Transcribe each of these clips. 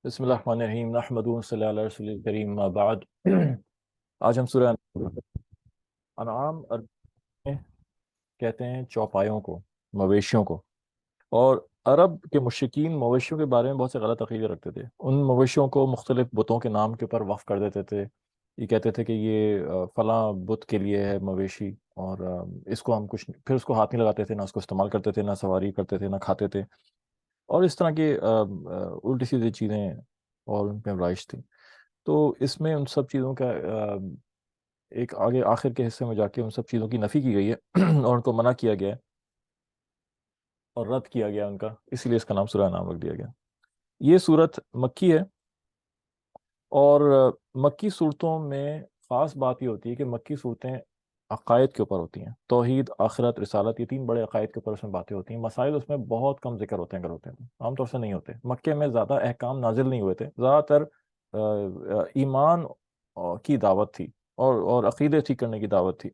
بسم اللہ الرحمن الرحیم نحمدہ و صلی اللہ علیہ رسول الکریم ما بعد آج ہم سورہ انعام میں کہتے ہیں چوپایوں کو، مویشیوں کو، اور عرب کے مشرکین مویشیوں کے بارے میں بہت سے غلط عقیدے رکھتے تھے۔ ان مویشیوں کو مختلف بتوں کے نام کے اوپر وقف کر دیتے تھے۔ یہ کہتے تھے کہ یہ فلاں بت کے لیے ہے مویشی، اور اس کو ہم کچھ پھر اس کو ہاتھ نہیں لگاتے تھے، نہ اس کو استعمال کرتے تھے، نہ سواری کرتے تھے، نہ کھاتے تھے، اور اس طرح کی الٹی سیدھی چیزیں اور ان پہ رائج تھی۔ تو اس میں ان سب چیزوں کا ایک آگے آخر کے حصے میں جا کے ان سب چیزوں کی نفی کی گئی ہے اور ان کو منع کیا گیا ہے اور رد کیا گیا ان کا، اسی لیے اس کا نام سورہ انعام رکھ دیا گیا۔ یہ صورت مکی ہے، اور مکی صورتوں میں خاص بات یہ ہوتی ہے کہ مکی صورتیں عقائد کے اوپر ہوتی ہیں، توحید، آخرت، رسالت، یہ تین بڑے عقائد کے اوپر اس میں باتیں ہوتی ہیں۔ مسائل اس میں بہت کم ذکر ہوتے ہیں، اگر ہوتے ہیں عام طور سے نہیں ہوتے۔ مکے میں زیادہ احکام نازل نہیں ہوئے تھے، زیادہ تر ایمان کی دعوت تھی اور عقیدے ٹھیک کرنے کی دعوت تھی۔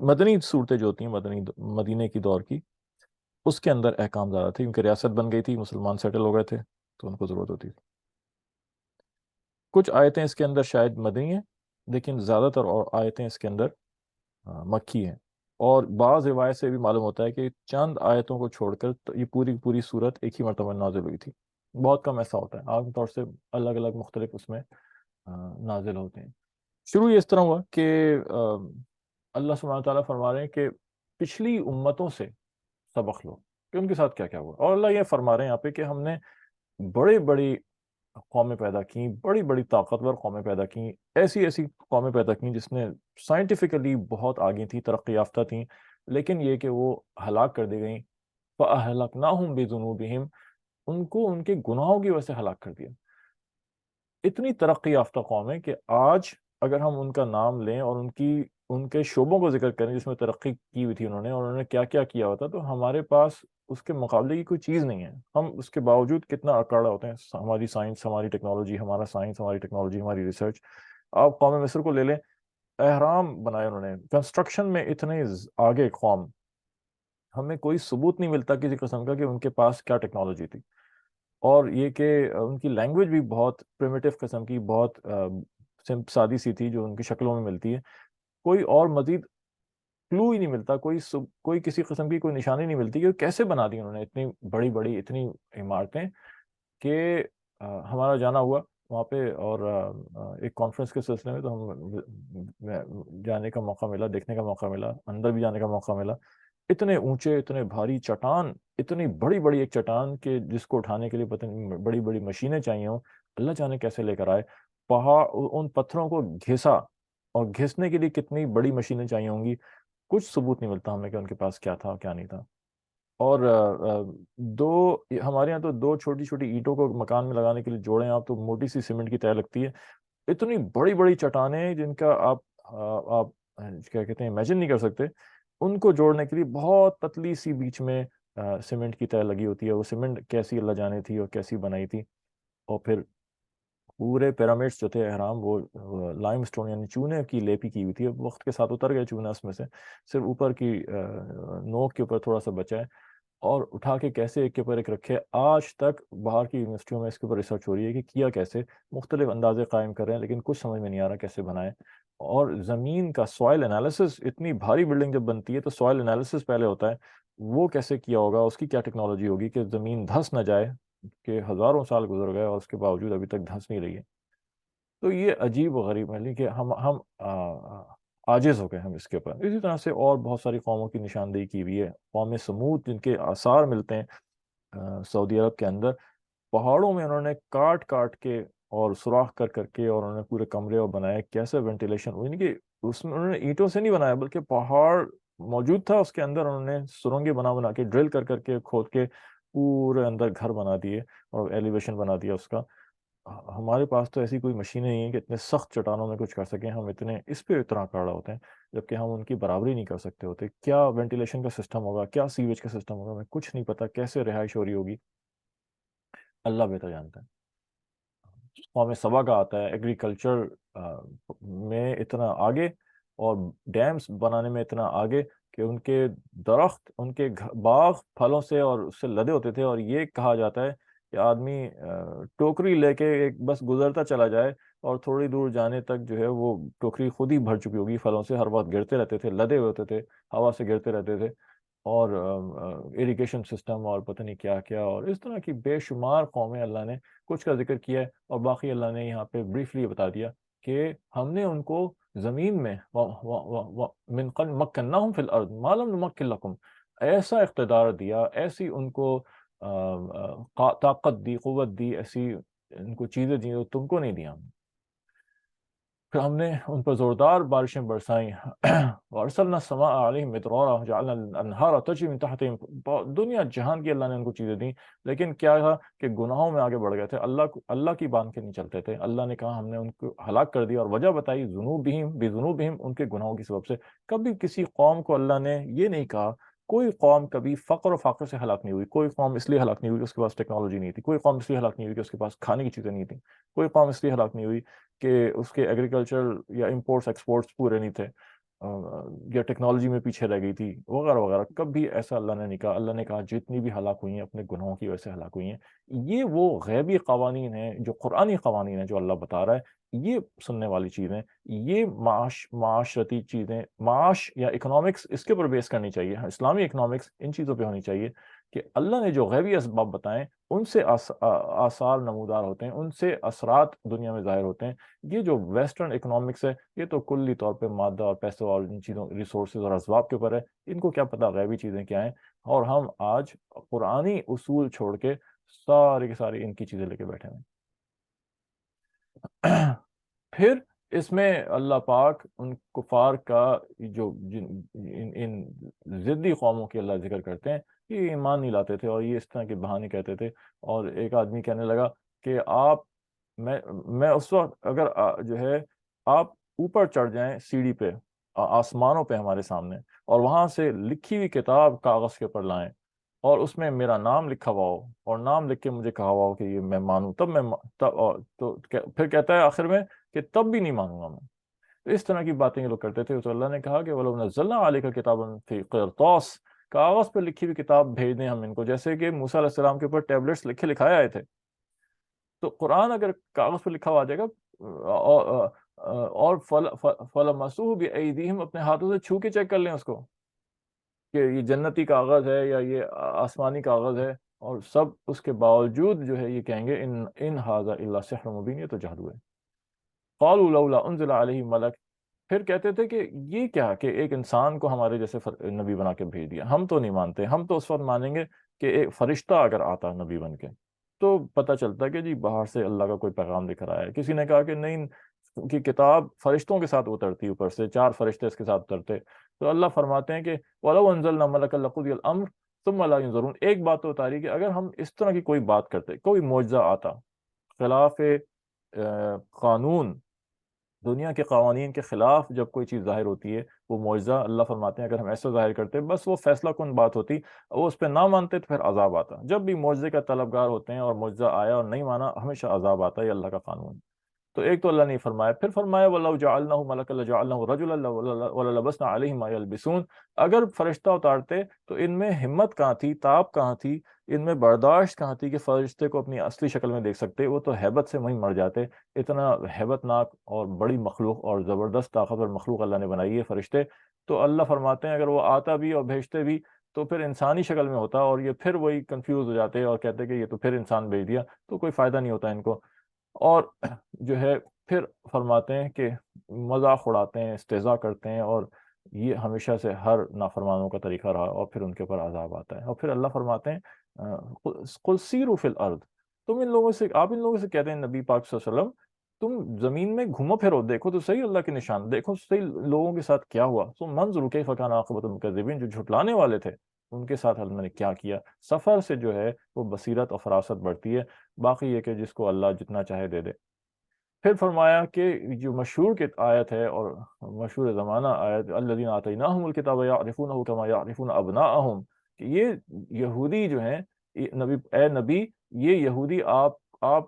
مدنی صورتیں جو ہوتی ہیں، مدینے کی دور کی، اس کے اندر احکام زیادہ تھے، کیونکہ ریاست بن گئی تھی، مسلمان سیٹل ہو گئے تھے، تو ان کو ضرورت ہوتی تھی۔ کچھ آیتیں اس کے اندر شاید مدنی ہیں، لیکن زیادہ تر اور آیتیں اس کے اندر مکی ہیں۔ اور بعض روایت سے بھی معلوم ہوتا ہے کہ چند آیتوں کو چھوڑ کر تو یہ پوری پوری صورت ایک ہی مرتبہ نازل ہوئی تھی۔ بہت کم ایسا ہوتا ہے، عام طور سے الگ الگ مختلف اس میں نازل ہوتے ہیں۔ شروع یہ اس طرح ہوا کہ اللہ سبحانہ تعالیٰ فرما رہے ہیں کہ پچھلی امتوں سے سبق لو کہ ان کے ساتھ کیا کیا ہوا، اور اللہ یہ فرما رہے ہیں یہاں پہ کہ ہم نے بڑی بڑی قومیں پیدا کی، بڑی بڑی طاقتور قومیں پیدا کی، ایسی ایسی قومیں پیدا کی جس نے سائنٹیفکلی بہت آگے تھیں، ترقی یافتہ تھیں، لیکن یہ کہ وہ ہلاک کر دی گئیں۔ فَأَهْلَكْنَاهُمْ بِذُنُوبِهِمْ، ان کو ان کے گناہوں کی وجہ سے ہلاک کر دیا۔ اتنی ترقی یافتہ قوم ہے کہ آج اگر ہم ان کا نام لیں اور ان کے شعبوں کو ذکر کریں جس میں ترقی کی ہوئی تھی انہوں نے، اور انہوں نے کیا کیا کیا ہوتا، تو ہمارے پاس اس کے مقابلے کی کوئی چیز نہیں ہے۔ ہم اس کے باوجود کتنا اکاڑا ہوتے ہیں، ہماری سائنس، ہماری ٹیکنالوجی، ہمارا سائنس، ہماری ٹیکنالوجی، ہماری ریسرچ۔ آپ قوم مصر کو لے لیں، اہرام بنائے انہوں نے، کنسٹرکشن میں اتنے آگے قوم، ہمیں کوئی ثبوت نہیں ملتا کسی قسم کا کہ ان کے پاس کیا ٹیکنالوجی تھی۔ اور یہ کہ ان کی لینگویج بھی بہت پریمیٹیو قسم کی، بہت سادی سی تھی جو ان کی شکلوں میں ملتی ہے۔ کوئی اور مزید کلو ہی نہیں ملتا، کوئی کسی قسم کی کوئی نشانی نہیں ملتی کہ کیسے بنا دی انہوں نے اتنی بڑی بڑی اتنی عمارتیں، کہ ہمارا جانا ہوا وہاں پہ، اور ایک کانفرنس کے سلسلے میں تو ہم جانے کا موقع ملا، دیکھنے کا موقع ملا، اندر بھی جانے کا موقع ملا۔ اتنے اونچے، اتنے بھاری چٹان، اتنی بڑی بڑی ایک چٹان کہ جس کو اٹھانے کے لیے پتہ نہیں بڑی بڑی مشینیں چاہیے ہوں، اللہ جانے کیسے لے کر آئے۔ پہاڑ ان پتھروں کو گھسا، اور گھسنے کے لیے کتنی بڑی مشینیں چاہیے ہوں گی، کچھ ثبوت نہیں ملتا ہمیں کہ ان کے پاس کیا تھا کیا نہیں تھا۔ اور دو ہمارے یہاں تو دو چھوٹی چھوٹی اینٹوں کو مکان میں لگانے کے لیے جوڑیں آپ تو موٹی سی سیمنٹ کی تہ لگتی ہے۔ اتنی بڑی بڑی چٹانیں جن کا آپ کیا کہتے ہیں امیجن نہیں کر سکتے، ان کو جوڑنے کے لیے بہت پتلی سی بیچ میں سیمنٹ کی تہ لگی ہوتی ہے۔ وہ سیمنٹ کیسی اللہ جانے تھی اور کیسی بنائی تھی۔ اور پھر پورے پیرامڈس جو تھے احرام، وہ لائم سٹون یعنی چونے کی لیپی کی ہوئی تھی، اب وقت کے ساتھ اتر گئے چونا اس میں سے، صرف اوپر کی نوک کے اوپر تھوڑا سا بچا ہے، اور اٹھا کے کیسے ایک کے اوپر ایک رکھے۔ آج تک باہر کی یونیورسٹیوں میں اس کے اوپر ریسرچ ہو رہی ہے کہ کیا کیسے، مختلف اندازے قائم کر رہے ہیں، لیکن کچھ سمجھ میں نہیں آ رہا کیسے بنائے۔ اور زمین کا سوائل انالیسس، اتنی بھاری بلڈنگ جب بنتی ہے تو سوائل انالیسس پہلے ہوتا ہے، وہ کیسے کیا ہوگا، اس کی کیا ٹیکنالوجی ہوگی کہ زمین دھنس نہ جائے، کہ ہزاروں سال گزر گئے اور اس کے باوجود ابھی تک دھنس نہیں رہی ہے۔ تو یہ عجیب و غریب ہے کہ ہم عاجز ہو گئے ہم اس کے اوپر۔ اسی طرح سے اور بہت ساری قوموں کی نشاندہی کی ہوئی ہے۔ قوم سمود جن کے آثار ملتے ہیں سعودی عرب کے اندر، پہاڑوں میں انہوں نے کاٹ کاٹ کے اور سوراخ کر کر کے، اور انہوں نے پورے کمرے اور بنائے، کیسے وینٹیلیشن ہوئی، یعنی کہ اس میں انہوں نے اینٹوں سے نہیں بنایا بلکہ پہاڑ موجود تھا، اس کے اندر انہوں نے سرنگیں بنا بنا کے، ڈرل کر کر کے، کھود کے پورے اندر گھر بنا دیے اور ایلیویشن بنا دیا اس کا۔ ہمارے پاس تو ایسی کوئی مشینیں نہیں ہیں کہ اتنے سخت چٹانوں میں کچھ کر سکیں، ہم اتنے اس پہ اتنا کاڑا ہوتے ہیں، جبکہ ہم ان کی برابری نہیں کر سکتے ہوتے۔ کیا وینٹیلیشن کا سسٹم ہوگا، کیا سیویج کا سسٹم ہوگا، ہمیں کچھ نہیں پتا، کیسے رہائش ہو رہی ہوگی، اللہ بہتر جانتا ہے۔ قوم سبا کا آتا ہے ایگریکلچر میں اتنا آگے، اور ڈیمز بنانے میں اتنا آگے کہ ان کے درخت، ان کے باغ پھلوں سے اور اس سے لدے ہوتے تھے، اور یہ کہا جاتا ہے کہ آدمی ٹوکری لے کے ایک بس گزرتا چلا جائے اور تھوڑی دور جانے تک جو ہے وہ ٹوکری خود ہی بھر چکی ہوگی پھلوں سے، ہر وقت گرتے رہتے تھے، لدے ہوئے ہوتے تھے، ہوا سے گرتے رہتے تھے، اور اریگیشن سسٹم اور پتہ نہیں کیا کیا، اور اس طرح کی بے شمار قومیں اللہ نے کچھ کا ذکر کیا ہے، اور باقی اللہ نے یہاں پہ بریفلی بتا دیا کہ ہم نے ان کو زمین میں من قبل مکناہم فی الارض ما لم نمکن لکم، ایسا اقتدار دیا، ایسی ان کو طاقت دی، قوت دی، ایسی ان کو چیزیں دی جو تم کو نہیں دیا ہم نے۔ پھر ہم نے ان پر زوردار بارشیں برسائیں، وارسلنا السماء علیہم مدرارا جعلنا الانہار تجری من تحتہم، دنیا جہان کی اللہ نے ان کو چیزیں دیں، لیکن کیا تھا کہ گناہوں میں آگے بڑھ گئے تھے، اللہ کی بان کے نہیں چلتے تھے۔ اللہ نے کہا ہم نے ان کو ہلاک کر دیا، اور وجہ بتائی ذنوبہم بذنوبہم، ان کے گناہوں کی سبب سے۔ کبھی کسی قوم کو اللہ نے یہ نہیں کہا، کوئی قوم کبھی فقر و فاقے سے ہلاک نہیں ہوئی، کوئی قوم اس لیے ہلاک نہیں ہوئی کہ اس کے پاس ٹیکنالوجی نہیں تھی، کوئی قوم اس لیے ہلاک نہیں ہوئی کہ اس کے پاس کھانے کی چیزیں نہیں تھیں، کوئی قوم اس لیے ہلاک نہیں ہوئی کہ اس کے ایگریکلچر یا امپورٹس ایکسپورٹس پورے نہیں تھے، یا ٹیکنالوجی میں پیچھے رہ گئی تھی، وغیرہ وغیرہ۔ کبھی ایسا اللہ نے نہیں کہا۔ اللہ نے کہا جتنی بھی ہلاک ہوئی ہیں اپنے گناہوں کی وجہ سے ہلاک ہوئی ہیں۔ یہ وہ غیبی قوانین ہیں، جو قرآنی قوانین ہیں، جو اللہ بتا رہا ہے، یہ سننے والی چیزیں، یہ معاشرتی چیزیں، معاش یا اکنامکس اس کے اوپر بیس کرنی چاہیے، اسلامی اکنامکس ان چیزوں پہ ہونی چاہیے کہ اللہ نے جو غیبی اسباب بتائیں ان سے آثار نمودار ہوتے ہیں، ان سے اثرات دنیا میں ظاہر ہوتے ہیں۔ یہ جو ویسٹرن اکنامکس ہے یہ تو کلی طور پہ مادہ اور پیسوں اور ان چیزوں، ریسورسز اور اسباب کے اوپر ہے، ان کو کیا پتہ غیبی چیزیں کیا ہیں، اور ہم آج قرآنی اصول چھوڑ کے سارے کے سارے ان کی چیزیں لے کے بیٹھے ہیں۔ پھر اس میں اللہ پاک ان کفار کا جو ان ضدی قوموں کی اللہ ذکر کرتے ہیں، یہ ایمان نہیں لاتے تھے اور یہ اس طرح کے بہانے کہتے تھے، اور ایک آدمی کہنے لگا کہ میں اس وقت اگر جو ہے آپ اوپر چڑھ جائیں سیڑھی پہ، آسمانوں پہ ہمارے سامنے، اور وہاں سے لکھی ہوئی کتاب کاغذ کے اوپر لائیں، اور اس میں میرا نام لکھا ہوا ہو، اور نام لکھ کے مجھے کہا ہوا ہو کہ یہ میں مانوں، تب میں تو پھر کہتا ہے آخر میں کہ تب بھی نہیں مانوں گا میں۔ تو اس طرح کی باتیں یہ لوگ کرتے تھے، تو اللہ نے کہا کہ وَلَوْ نَزَّلْنَا عَلَيْكَ كِتَابًا فِي قِرْطَاسٍ، کاغذ پہ لکھی ہوئی کتاب بھیج دیں ہم ان کو، جیسے کہ موسیٰ علیہ السلام کے اوپر ٹیبلٹس لکھے لکھائے آئے تھے۔ تو قرآن اگر کاغذ پہ لکھا ہوا آ جائے گا، اور فَلَمَسُوهُ بِأَيْدِيهِمْ، اپنے ہاتھوں سے چھو کے چیک کر لیں اس کو کہ یہ جنتی کاغذ ہے یا یہ آسمانی کاغذ ہے، اور سب اس کے باوجود جو ہے یہ کہیں گے ان هَذَا إِلَّا سِحْرٌ مُبِينٌ، یہ تو جادو ہے۔ قَالُوا لَوْلَا أُنزِلَ عَلَيْهِ مَلَكٌ، پھر کہتے تھے کہ یہ کیا کہ ایک انسان کو ہمارے جیسے نبی بنا کے بھیج دیا، ہم تو نہیں مانتے، ہم تو اس وقت مانیں گے کہ ایک فرشتہ اگر آتا نبی بن کے تو پتہ چلتا کہ جی باہر سے اللہ کا کوئی پیغام لکھ رہا ہے۔ کسی نے کہا کہ نہیں، کہ کتاب فرشتوں کے ساتھ اترتی، اوپر سے 4 فرشتے اس کے ساتھ اترتے، تو اللہ فرماتے ہیں کہ وَلَوْ أَنزَلْنَا مَلَكًا لَقُضِيَ الْأَمْرُ ثُمَّ لَا يُنظَرُونَ۔ ایک بات تو اتاری کہ اگر ہم اس طرح کی کوئی بات کرتے، کوئی معجزہ آتا خلاف قانون، دنیا کے قوانین کے خلاف جب کوئی چیز ظاہر ہوتی ہے، وہ معجزہ، اللہ فرماتے ہیں اگر ہم ایسا ظاہر کرتے بس وہ فیصلہ کن بات ہوتی، وہ اس پہ نہ مانتے تو پھر عذاب آتا۔ جب بھی معجزے کا طلبگار ہوتے ہیں اور معجزہ آیا اور نہیں مانا، ہمیشہ عذاب آتا ہے، یہ اللہ کا قانون ہے۔ تو ایک تو اللہ نے فرمایا، پھر فرمایا وَلَوْ جَعَلْنَاهُ مَلَكًا لَجَعَلْنَاهُ رَجُلًا وَلَلَبَسْنَا عَلَيْهِمْ مَا يَلْبِسُونَ، اگر فرشتہ اتارتے تو ان میں ہمت کہاں تھی، تاب کہاں تھی، ان میں برداشت کہاں تھی کہ فرشتے کو اپنی اصلی شکل میں دیکھ سکتے، وہ تو ہیبت سے وہیں مر جاتے۔ اتنا ہیبت ناک اور بڑی مخلوق اور زبردست طاقتور مخلوق اللہ نے بنائی ہے فرشتے، تو اللہ فرماتے ہیں اگر وہ آتا بھی اور بھیجتے بھی تو پھر انسانی شکل میں ہوتا، اور یہ پھر وہی کنفیوز ہو جاتے اور کہتے کہ یہ تو پھر انسان بھیج دیا، تو کوئی فائدہ نہیں ہوتا ان کو۔ اور جو ہے پھر فرماتے ہیں کہ مذاق اڑاتے ہیں، استہزاء کرتے ہیں، اور یہ ہمیشہ سے ہر نافرمانوں کا طریقہ رہا، اور پھر ان کے اوپر عذاب آتا ہے۔ اور پھر اللہ فرماتے ہیں قُلْ سِیرُوا فِی الْأَرْضِ، تم ان لوگوں سے، آپ ان لوگوں سے کہتے ہیں نبی پاک صلی اللہ علیہ وسلم، تم زمین میں گھومو پھرو، دیکھو تو صحیح اللہ کے نشان، دیکھو صحیح لوگوں کے ساتھ کیا ہوا، ثم انظروا کیف کان عاقبۃ المکذبین، جو جھٹلانے والے تھے ان کے ساتھ اللہ نے کیا کیا۔ سفر سے جو ہے وہ بصیرت اور فراست بڑھتی ہے، باقی یہ کہ جس کو اللہ جتنا چاہے دے دے۔ پھر فرمایا کہ جو مشہور آیت ہے اور مشہور زمانہ آیت، الذین آتیناہم الکتاب یعرفونہ کما یعرفون ابناءہم، کہ یہ یہودی جو ہیں، اے نبی، یہ یہودی آپ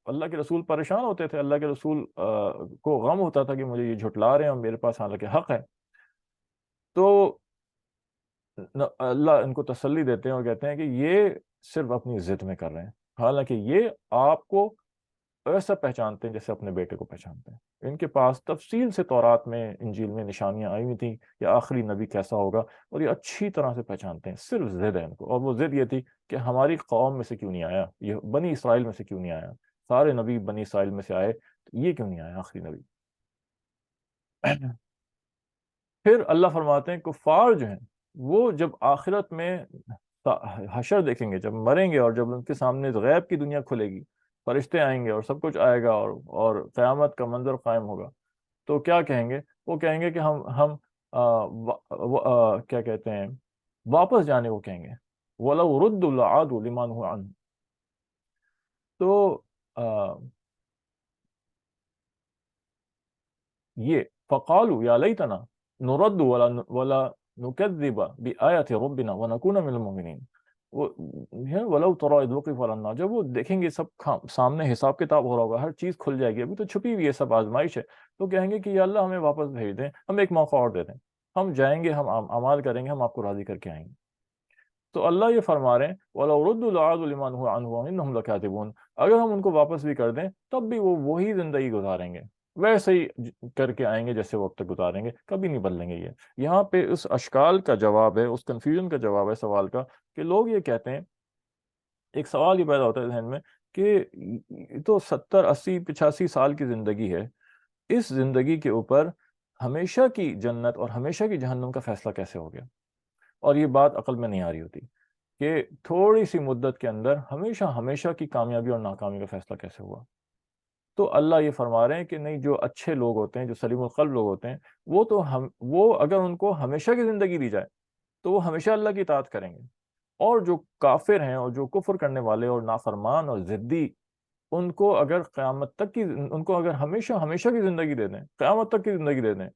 اللہ کے رسول پریشان ہوتے تھے، اللہ کے رسول کو غم ہوتا تھا کہ مجھے یہ جھٹلا رہے ہیں اور میرے پاس حالانکہ حق ہے۔ تو اللہ ان کو تسلی دیتے ہیں اور کہتے ہیں کہ یہ صرف اپنی ضد میں کر رہے ہیں، حالانکہ یہ آپ کو ایسا پہچانتے ہیں جیسے اپنے بیٹے کو پہچانتے ہیں۔ ان کے پاس تفصیل سے تورات میں، انجیل میں نشانیاں آئی ہوئی تھیں کہ آخری نبی کیسا ہوگا، اور یہ اچھی طرح سے پہچانتے ہیں، صرف ضد ہے ان کو، اور وہ ضد یہ تھی کہ ہماری قوم میں سے کیوں نہیں آیا، یہ بنی اسرائیل میں سے کیوں نہیں آیا، سارے نبی بنی اسرائیل میں سے آئے، تو یہ کیوں نہیں آیا آخری نبی۔ پھر اللہ فرماتے ہیں کفار جو ہیں وہ جب آخرت میں حشر دیکھیں گے، جب مریں گے اور جب ان کے سامنے غیب کی دنیا کھلے گی، فرشتے آئیں گے اور سب کچھ آئے گا، اور قیامت کا منظر قائم ہوگا، تو کیا کہیں گے؟ وہ کہیں گے کہ ہم کیا کہتے ہیں، واپس جانے کو کہیں گے، وَلَوْ رُدُّوا لَعَادُوا لِمَا نُهُوا عَنْهُ۔ تو یہ فقالوا یا لیتنا نرد ولا نکذب بآیات ربنا ونکون من المؤمنین، ولو تری اذ وقفوا علی النار، جب وہ دیکھیں گے سب سامنے حساب کتاب ہو رہا ہوگا، ہر چیز کھل جائے گی، ابھی تو چھپی ہوئی ہے سب آزمائش ہے، تو کہیں گے کہ یا اللہ ہمیں واپس بھیج دیں، ہم ایک موقع اور دے دیں، ہم جائیں گے، ہم اعمال کریں گے، ہم آپ کو راضی کر کے آئیں گے۔ تو اللہ یہ فرما رہے ہیں وَلَوْ رُدُّوا لَعَادُوا لِمَا نُهُوا عَنْهُ وَإِنَّهُمْ لَكَاذِبُونَ، اگر ہم ان کو واپس بھی کر دیں تب بھی وہ وہی زندگی گزاریں گے، ویسے ہی کر کے آئیں گے جیسے وہ اب تک گزاریں گے، کبھی نہیں بدلیں گے یہ۔ یہاں پہ اس اشکال کا جواب ہے، اس کنفیوژن کا جواب ہے سوال کا، کہ لوگ یہ کہتے ہیں، ایک سوال یہ پیدا ہوتا ہے ذہن میں کہ یہ تو 70 80 85 سال کی زندگی ہے، اس زندگی کے اوپر ہمیشہ کی جنت اور ہمیشہ کی جہنم کا فیصلہ کیسے ہو گیا؟ اور یہ بات عقل میں نہیں آ رہی ہوتی کہ تھوڑی سی مدت کے اندر ہمیشہ ہمیشہ کی کامیابی اور ناکامی کا فیصلہ کیسے ہوا؟ تو اللہ یہ فرما رہے ہیں کہ نہیں، جو اچھے لوگ ہوتے ہیں، جو سلیم القلب لوگ ہوتے ہیں، وہ اگر ان کو ہمیشہ کی زندگی دی جائے تو وہ ہمیشہ اللہ کی اطاعت کریں گے، اور جو کافر ہیں اور جو کفر کرنے والے اور نافرمان اور ضدی، ان کو اگر ہمیشہ ہمیشہ کی زندگی دے دیں، قیامت تک کی زندگی دے دیں،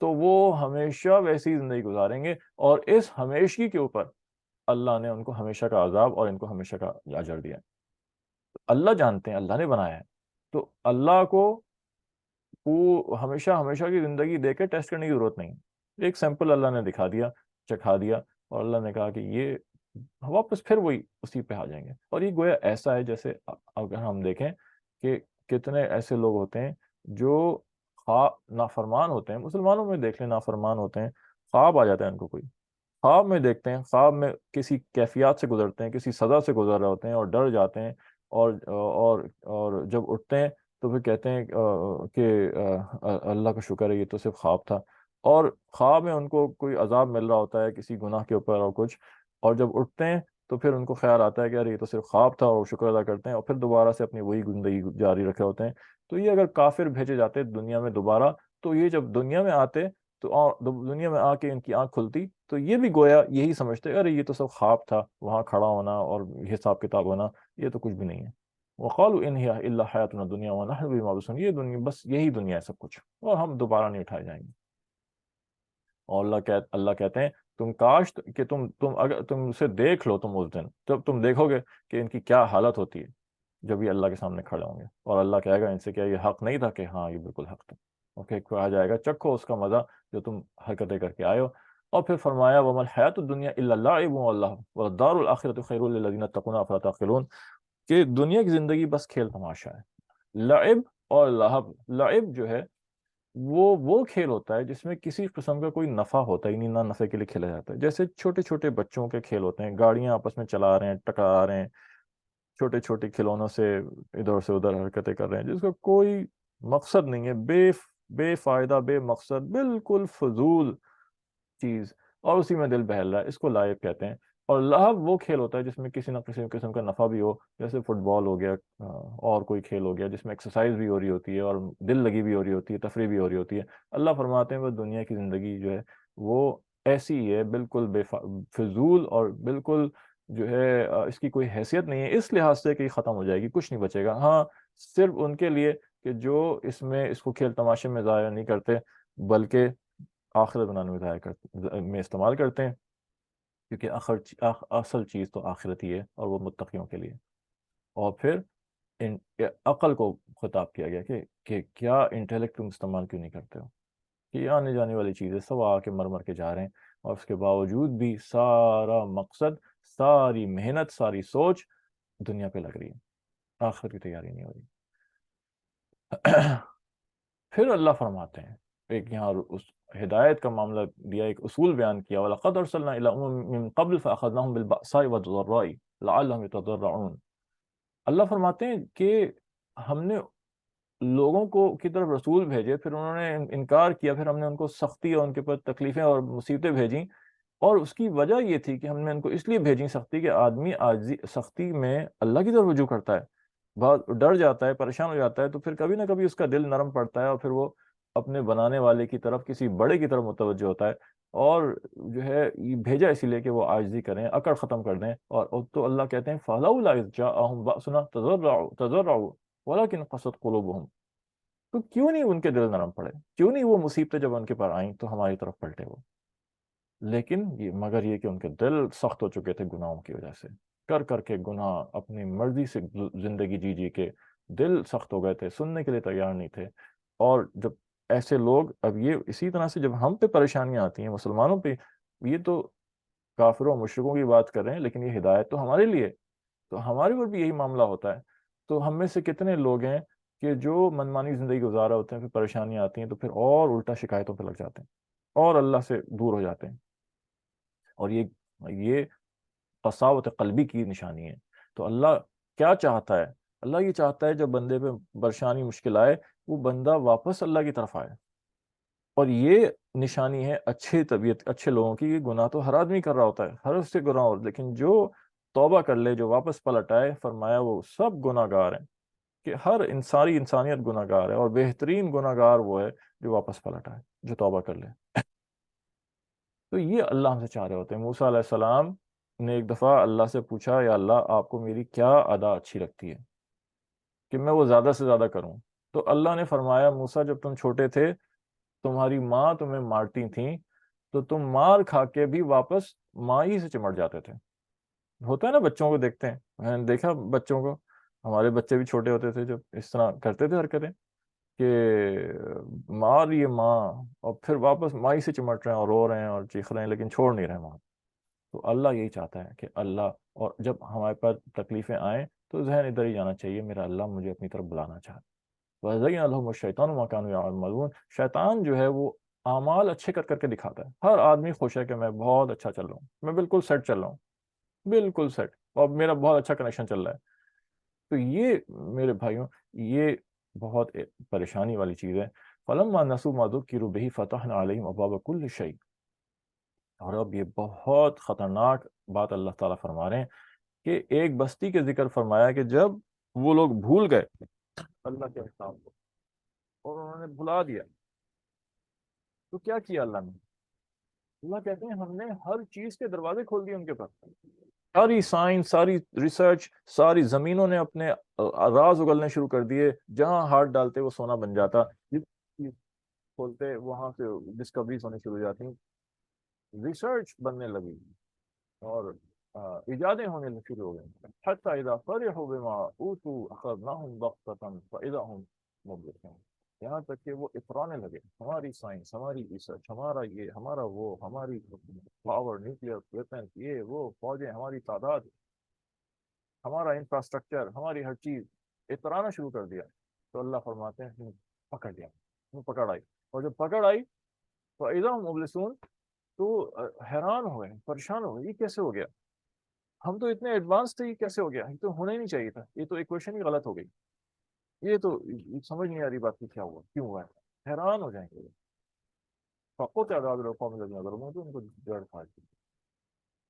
تو وہ ہمیشہ ویسی زندگی گزاریں گے، اور اس ہمیشگی کے اوپر اللہ نے ان کو ہمیشہ کا عذاب اور ان کو ہمیشہ کا اجر دیا ہے۔ اللہ جانتے ہیں، اللہ نے بنایا ہے، تو اللہ کو وہ ہمیشہ ہمیشہ کی زندگی دے کے ٹیسٹ کرنے کی ضرورت نہیں، ایک سیمپل اللہ نے دکھا دیا، چکھا دیا، اور اللہ نے کہا کہ یہ واپس پھر وہی اسی پہ آ جائیں گے۔ اور یہ گویا ایسا ہے جیسے اگر ہم دیکھیں کہ کتنے ایسے لوگ ہوتے ہیں جو نافرمان ہوتے ہیں، مسلمانوں میں دیکھ لیں نافرمان ہوتے ہیں، خواب آ جاتا ہے ان کو، کوئی خواب میں دیکھتے ہیں، خواب میں کسی کیفیات سے گزرتے ہیں، کسی سزا سے گزر رہے ہوتے ہیں اور ڈر جاتے ہیں، اور جب اٹھتے ہیں تو پھر کہتے ہیں کہ اللہ کا شکر ہے یہ تو صرف خواب تھا، اور خواب میں ان کو کوئی عذاب مل رہا ہوتا ہے کسی گناہ کے اوپر اور کچھ، اور جب اٹھتے ہیں تو پھر ان کو خیال آتا ہے کہ ارے یہ تو صرف خواب تھا، اور شکر ادا کرتے ہیں، اور پھر دوبارہ سے اپنی وہی زندگی جاری رکھے ہوتے ہیں۔ تو یہ اگر کافر بھیجے جاتے دنیا میں دوبارہ، تو یہ جب دنیا میں آتے تو دنیا میں آ کے ان کی آنکھ کھلتی تو یہ بھی گویا یہی سمجھتے ارے یہ تو سب خواب تھا، وہاں کھڑا ہونا اور حساب کتاب ہونا یہ تو کچھ بھی نہیں ہے۔ وقالوا ان هي الا حیاتنا الدنیا ونحن بما مبعوثون، یہ دنیا بس یہی دنیا ہے سب کچھ، اور ہم دوبارہ نہیں اٹھائے جائیں گے۔ اور اللہ کہتے ہیں تم کاش کہ تم اگر تم اسے دیکھ لو، تم اس دن جب تم دیکھو گے کہ ان کی کیا حالت ہوتی ہے جب یہ اللہ کے سامنے کھڑے ہوں گے، اور اللہ کہے گا ان سے کیا یہ حق نہیں تھا؟ کہ ہاں یہ بالکل حق تھا، اوکے کہا جائے گا چکھو اس کا مزہ جو تم حرکتیں کر کے آئے ہو۔ اور پھر فرمایا وَمَا الْحَيَاةُ الدُّنْيَا إِلَّا اللَّعِبُ وَالدَّارُ الْآخِرَةُ خَيْرٌ لِّلَّذِينَ اتَّقُونَ أَفَلَا تَعْقِلُونَ، کہ دنیا کی زندگی بس کھیل تماشا ہے۔ لعب اور لہب، لعب جو ہے وہ کھیل ہوتا ہے جس میں کسی قسم کا کوئی نفع ہوتا ہی نہیں، نہ نفع کے لیے کھیلا جاتا ہے، جیسے چھوٹے چھوٹے بچوں کے کھیل ہوتے ہیں، گاڑیاں آپس میں چلا رہے ہیں، ٹکرا رہے ہیں، چھوٹے چھوٹے کھلونوں سے ادھر سے ادھر حرکتیں کر رہے ہیں جس کا کوئی مقصد نہیں ہے، بے فائدہ، بے مقصد، بالکل فضول چیز، اور اسی میں دل بہل رہا ہے، اس کو لائب کہتے ہیں۔ اور لہو وہ کھیل ہوتا ہے جس میں کسی نہ کسی قسم کا نفع بھی ہو، جیسے فٹ بال ہو گیا، اور کوئی کھیل ہو گیا جس میں ایکسرسائز بھی ہو رہی ہوتی ہے اور دل لگی بھی ہو رہی ہوتی ہے، تفریح بھی ہو رہی ہوتی ہے۔ اللہ فرماتے ہیں وہ دنیا کی زندگی جو ہے وہ ایسی ہی ہے، بالکل فضول، اور بالکل جو ہے اس کی کوئی حیثیت نہیں ہے، اس لحاظ سے کہ یہ ختم ہو جائے گی، کچھ نہیں بچے گا، ہاں صرف ان کے لیے کہ جو اس کو کھیل تماشے میں ضائع نہیں کرتے، بلکہ آخرت بنانے میں میں استعمال کرتے ہیں، کیونکہ اصل چیز تو آخرت ہی ہے، اور وہ متقیوں کے لیے۔ اور پھر عقل کو خطاب کیا گیا کہ کیا انٹیلیکٹ تم استعمال کیوں نہیں کرتے ہو، کہ یہ آنے جانے والی چیز ہے، سب آ کے مر مر کے جا رہے ہیں، اور اس کے باوجود بھی سارا مقصد، ساری محنت، ساری سوچ دنیا پہ لگ رہی ہے، آخرت کی تیاری نہیں ہو رہی۔ پھر اللہ فرماتے ہیں، ایک یہاں اس ہدایت کا معاملہ دیا، ایک اصول بیان کیا، وَلَقَدْ أَرْسَلْنَا إِلَىٰ أُمَمٍ مِّن قَبْلِ فَأَخَذْنَاهُم بِالْبَأْسَاءِ وَالضَّرَّاءِ لَعَلَّهُمْ يَتَضَرَّعُونَ۔ اللہ فرماتے ہیں کہ ہم نے لوگوں کی طرف رسول بھیجے، پھر انہوں نے انکار کیا، پھر ہم نے ان کو سختی اور ان کے پر تکلیفیں اور مصیبتیں بھیجیں، اور اس کی وجہ یہ تھی کہ ہم نے ان کو اس لیے بھیجی سختی کہ آدمی سختی میں اللہ کی طرف رجوع کرتا ہے، بہت ڈر جاتا ہے، پریشان ہو جاتا ہے، تو پھر کبھی نہ کبھی اس کا دل نرم پڑتا ہے، اور پھر وہ اپنے بنانے والے کی طرف، کسی بڑے کی طرف متوجہ ہوتا ہے، اور جو ہے یہ بھیجا اسی لیے کہ وہ عاجزی کریں، اکڑ ختم کر دیں، اور تو اللہ کہتے ہیں فَلَوْلَا إِذْ جَاءَهُم بَأْسُنَا تَضَرَّعُوا وَلَكِنْ قَسَتْ قُلُوبُهُم۔ تو کیوں نہیں ان کے دل نرم پڑے، کیوں نہیں وہ مصیبتیں جب ان کے پر آئیں تو ہماری طرف پلٹے وہ، لیکن مگر یہ کہ ان کے دل سخت ہو چکے تھے گناہوں کی وجہ سے، کر کر کے گناہ، اپنی مرضی سے زندگی جی جی کے دل سخت ہو گئے تھے، سننے کے لیے تیار نہیں تھے۔ اور جب ایسے لوگ، اب یہ اسی طرح سے جب ہم پہ پریشانیاں آتی ہیں، مسلمانوں پہ، یہ تو کافروں اور مشرکوں کی بات کر رہے ہیں، لیکن یہ ہدایت تو ہمارے لیے، تو ہمارے اوپر بھی یہی معاملہ ہوتا ہے۔ تو ہم میں سے کتنے لوگ ہیں کہ جو منمانی زندگی گزارا ہوتے ہیں، پھر پریشانیاں آتی ہیں تو پھر اور الٹا شکایتوں پہ لگ جاتے ہیں اور اللہ سے دور ہو جاتے ہیں، اور یہ قساوت قلبی کی نشانی ہے۔ تو اللہ کیا چاہتا ہے؟ اللہ یہ چاہتا ہے جب بندے پہ پریشانی، مشکل آئے، وہ بندہ واپس اللہ کی طرف آئے، اور یہ نشانی ہے اچھے طبیعت، اچھے لوگوں کی۔ یہ گناہ تو ہر آدمی کر رہا ہوتا ہے، ہر اس سے گناہ ہو، لیکن جو توبہ کر لے، جو واپس پلٹ آئے، فرمایا وہ سب گناہ گار ہیں، کہ ہر ساری انسانیت گناہ گار ہے، اور بہترین گناہ گار وہ ہے جو واپس پلٹ آئے، جو توبہ کر لے۔ تو یہ اللہ ہم سے چاہ رہے ہوتے ہیں۔ موسیٰ علیہ السلام نے ایک دفعہ اللہ سے پوچھا، یا اللہ آپ کو میری کیا ادا اچھی لگتی ہے کہ میں وہ زیادہ سے زیادہ کروں؟ تو اللہ نے فرمایا، موسیٰ جب تم چھوٹے تھے، تمہاری ماں تمہیں مارتی تھیں، تو تم مار کھا کے بھی واپس ماں ہی سے چمٹ جاتے تھے۔ ہوتا ہے نا، بچوں کو دیکھتے ہیں، میں نے دیکھا بچوں کو، ہمارے بچے بھی چھوٹے ہوتے تھے جب اس طرح کرتے تھے حرکتیں، کہ مار یہ ماں، اور پھر واپس ماں ہی سے چمٹ رہے ہیں اور رو رہے ہیں اور چیخ رہے ہیں، لیکن چھوڑ نہیں رہے ماں۔ تو اللہ یہی چاہتا ہے کہ اللہ، اور جب ہمارے پاس تکلیفیں آئیں تو ذہن ادھر ہی جانا چاہیے، میرا اللہ مجھے اپنی طرف بلانا چاہتا ہے۔ وَزَيَّنَ لَهُمُ الشَّيْطَانُ مَا كَانُوا يَعْمَلُونَ۔ شیطان جو ہے وہ اعمال اچھے کر کر کے دکھاتا ہے، ہر آدمی خوش ہے کہ میں بہت اچھا چل رہا ہوں، میں بالکل سیٹ چل رہا ہوں، بالکل سیٹ، اور میرا بہت اچھا کنیکشن چل رہا ہے۔ تو یہ میرے بھائیوں، یہ بہت پریشانی والی چیز ہے۔ فَلَمَّا نَسُوا مَا ذُكِّرُوا بِهِ فَتَحْنَا عَلَيْهِمْ أَبْوَابَ كُلِّ شَيْءٍ۔ اور اب یہ بہت خطرناک بات اللہ تعالیٰ فرما رہے ہیں کہ ایک بستی کے ذکر فرمایا کہ جب وہ لوگ بھول گئے اللہ کے احکام کو اور انہوں نے بھلا دیا، تو کیا کیا اللہ نے؟ اللہ کہتے ہیں ہم نے ہر چیز کے دروازے کھول دیے ان کے پاس، ساری سائنس، ساری ریسرچ، ساری زمینوں نے اپنے راز اگلنے شروع کر دیے، جہاں ہاتھ ڈالتے وہ سونا بن جاتا، جس چیز کھولتے وہاں سے ڈسکوریز ہونے شروع ہو جاتی، ریسرچ بننے لگی، اور ایجادیں ہونے شروع ہو گئیں۔ حتی اذا فرحوا بما اوتوا اخذناهم بغتة فاذا هم مبلسون، یہاں تک کہ وہ اترانے لگے، ہماری سائنس، ہماری ریسرچ، ہمارا یہ، ہمارا وہ، ہماری پاور، نیوکلیئر ویپنس، یہ وہ فوجیں، ہماری تعداد، ہمارا انفراسٹرکچر، ہماری ہر چیز، اترانا شروع کر دیا۔ تو اللہ فرماتے ہیں پکڑ لیا، پکڑ آئی، اور جب پکڑ آئی فاذا هم مبلسون، تو حیران ہو گئے، پریشان ہو گئے، یہ کیسے ہو گیا؟ ہم تو اتنے ایڈوانس تھے، یہ کیسے ہو گیا؟ یہ تو ہونا ہی نہیں چاہیے تھا، یہ تو ایکویشن ہی غلط ہو گئی، یہ تو سمجھ نہیں آ رہی بات کی کیا ہوا، کیوں ہوا ہے، حیران ہو جائیں گے۔ فَقُطِعَ دَابِرُ الْقَوْمِ الَّذِينَ ظَلَمُوا، تو ان کو جڑ کھا دی۔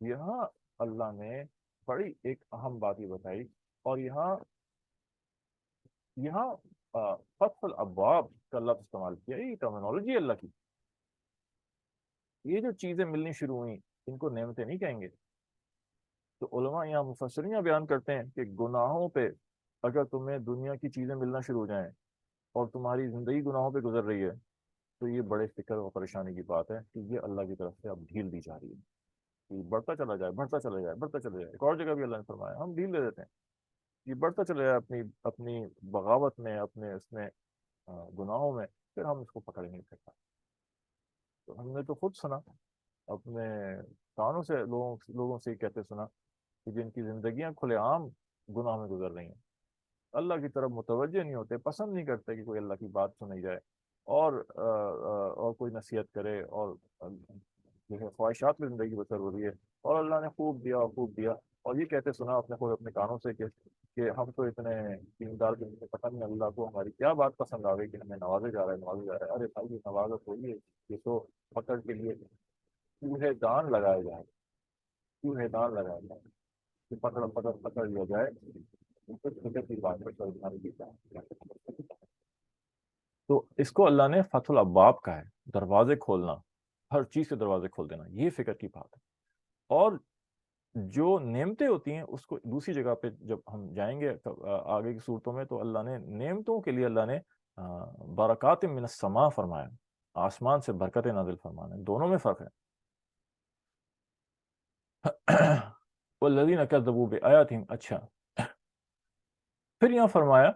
یہاں اللہ نے بڑی ایک اہم بات یہ بتائی، اور یہاں فتح الابواب کا لفظ استعمال کیا، یہ ٹرمینالوجی اللہ کی۔ یہ جو چیزیں ملنی شروع ہوئیں، ان کو نعمتیں نہیں کہیں گے۔ تو علماء یہاں مفسرین بیان کرتے ہیں کہ گناہوں پہ اگر تمہیں دنیا کی چیزیں ملنا شروع ہو جائیں اور تمہاری زندگی گناہوں پہ گزر رہی ہے، تو یہ بڑے فکر اور پریشانی کی بات ہے کہ یہ اللہ کی طرف سے اب ڈھیل دی جا رہی ہے، کہ بڑھتا چلا جائے، بڑھتا چلا جائے، بڑھتا چلا جائے۔ ایک اور جگہ بھی اللہ نے فرمایا ہم ڈھیل دے دیتے ہیں، یہ بڑھتا چلا جائے اپنی اپنی بغاوت میں، اپنے اس میں گناہوں میں، پھر ہم اس کو پکڑ نہیں سکتا۔ تو ہم نے تو خود سنا اپنے کانوں سے لوگوں سے کہتے سنا کہ جن کی زندگیاں کھلے عام گناہ میں گزر رہی ہیں، اللہ کی طرف متوجہ نہیں ہوتے، پسند نہیں کرتے کہ کوئی اللہ کی بات سنی جائے، اور کوئی نصیحت کرے، اور جو ہے خواہشات میں زندگی بسر ہو رہی ہے، اور اللہ نے خوب دیا اور خوب دیا، اور یہ کہتے سنا اپنے خود اپنے کانوں سے کہ ہم تو اتنے دیندار کے ہیں، پتہ نہیں اللہ کو ہماری کیا بات پسند آ گئی کہ ہمیں نوازے جا رہا ہے نوازے جا رہا ہے۔ ارے بھائی یہ نوازت ہوئی ہے، یہ تو پکڑ کے لیے چوہے دان لگائے جائے، چوہے دان لگائے جائے کہ پکڑ پکڑ پکڑ لیا جائے، فکر کی بات پر سرکاری کی جائے۔ تو اس کو اللہ نے فتح الابواب کا ہے، دروازے کھولنا، ہر چیز کے دروازے کھول دینا، یہ فکر کی بات ہے۔ اور جو نعمتیں ہوتی ہیں اس کو دوسری جگہ پہ جب ہم جائیں گے آگے کی صورتوں میں، تو اللہ نے نعمتوں کے لیے اللہ نے برکات من السماء فرمایا، آسمان سے برکتیں نازل فرمانا، دونوں میں فرق ہے۔ والذین کذبوا بآیاتہم، اچھا پھر یہاں فرمایا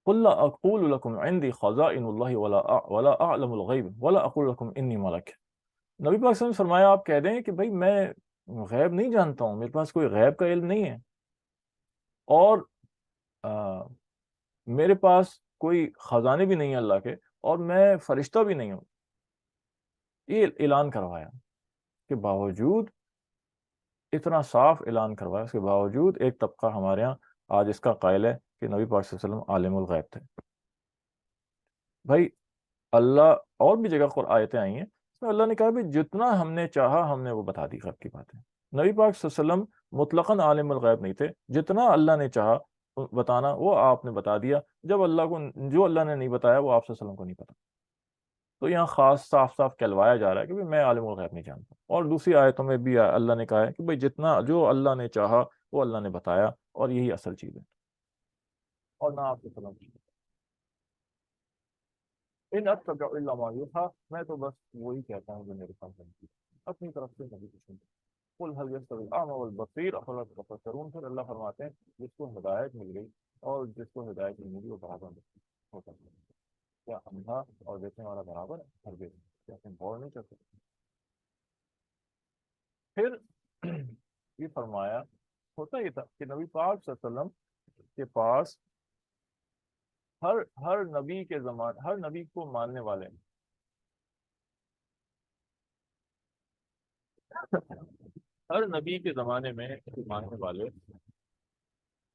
قل لا اقول لكم عندي خزائن الله ولا اعلم الغیب ولا اقول لكم انی ملک۔ نبی پاک صلی اللہ علیہ وسلم نے فرمایا آپ کہہ دیں کہ بھائی میں غیب نہیں جانتا ہوں، میرے پاس کوئی غیب کا علم نہیں ہے، اور میرے پاس کوئی خزانے بھی نہیں ہیں اللہ کے، اور میں فرشتہ بھی نہیں ہوں۔ یہ اعلان کروایا کہ باوجود اتنا صاف اعلان کروایا، اس کے باوجود ایک طبقہ ہمارے ہاں آج اس کا قائل ہے کہ نبی پاک صلی اللہ علیہ وسلم عالم الغیب تھے۔ بھائی اللہ، اور بھی جگہ آیتیں آئی ہیں اس میں اللہ نے کہا بھی جتنا ہم نے چاہا ہم نے وہ بتا دی غیب کی باتیں۔ نبی پاک صلی اللہ علیہ وسلم مطلقاً عالم الغیب نہیں تھے، جتنا اللہ نے چاہا بتانا وہ آپ نے بتا دیا، جب اللہ کو جو اللہ نے نہیں بتایا وہ آپ صلی اللہ علیہ وسلم کو نہیں پتا۔ تو یہاں خاص صاف صاف کہلوایا جا رہا ہے کہ بھئی میں عالم الغیب نہیں جانتا، اور دوسری آیتوں میں بھی اللہ نے کہا ہے کہ بھئی جتنا جو اللہ نے چاہا وہ اللہ نے بتایا، اور یہی اصل چیز ہے، اور نہ آپ صلی اللہ علیہ وسلم ان اتبع الا ما یوحی، میں تو بس وہی کہتا ہوں جو میرے پاس ہے، اپنی طرف سے نہیں کچھ نہیں۔ قل هل يستوي الاعمى والبصير افلا تتفکرون، پھر اللہ فرماتے ہیں جس کو ہدایت مل گئی اور جس کو ہدایت نہیں ملی وہ برابر ہو سکتا ہے، کیا اندھا اور دیکھنے والا برابر ہے؟ ہرگز، کیا تم غور نہیں کرتے؟ پھر یہ فرمایا ہوتا یہ تھا کہ نبی پاک صلی اللہ علیہ وسلم کے پاس ہر نبی کے زمان، ہر نبی کو ماننے والے ہر نبی کے زمانے میں ماننے والے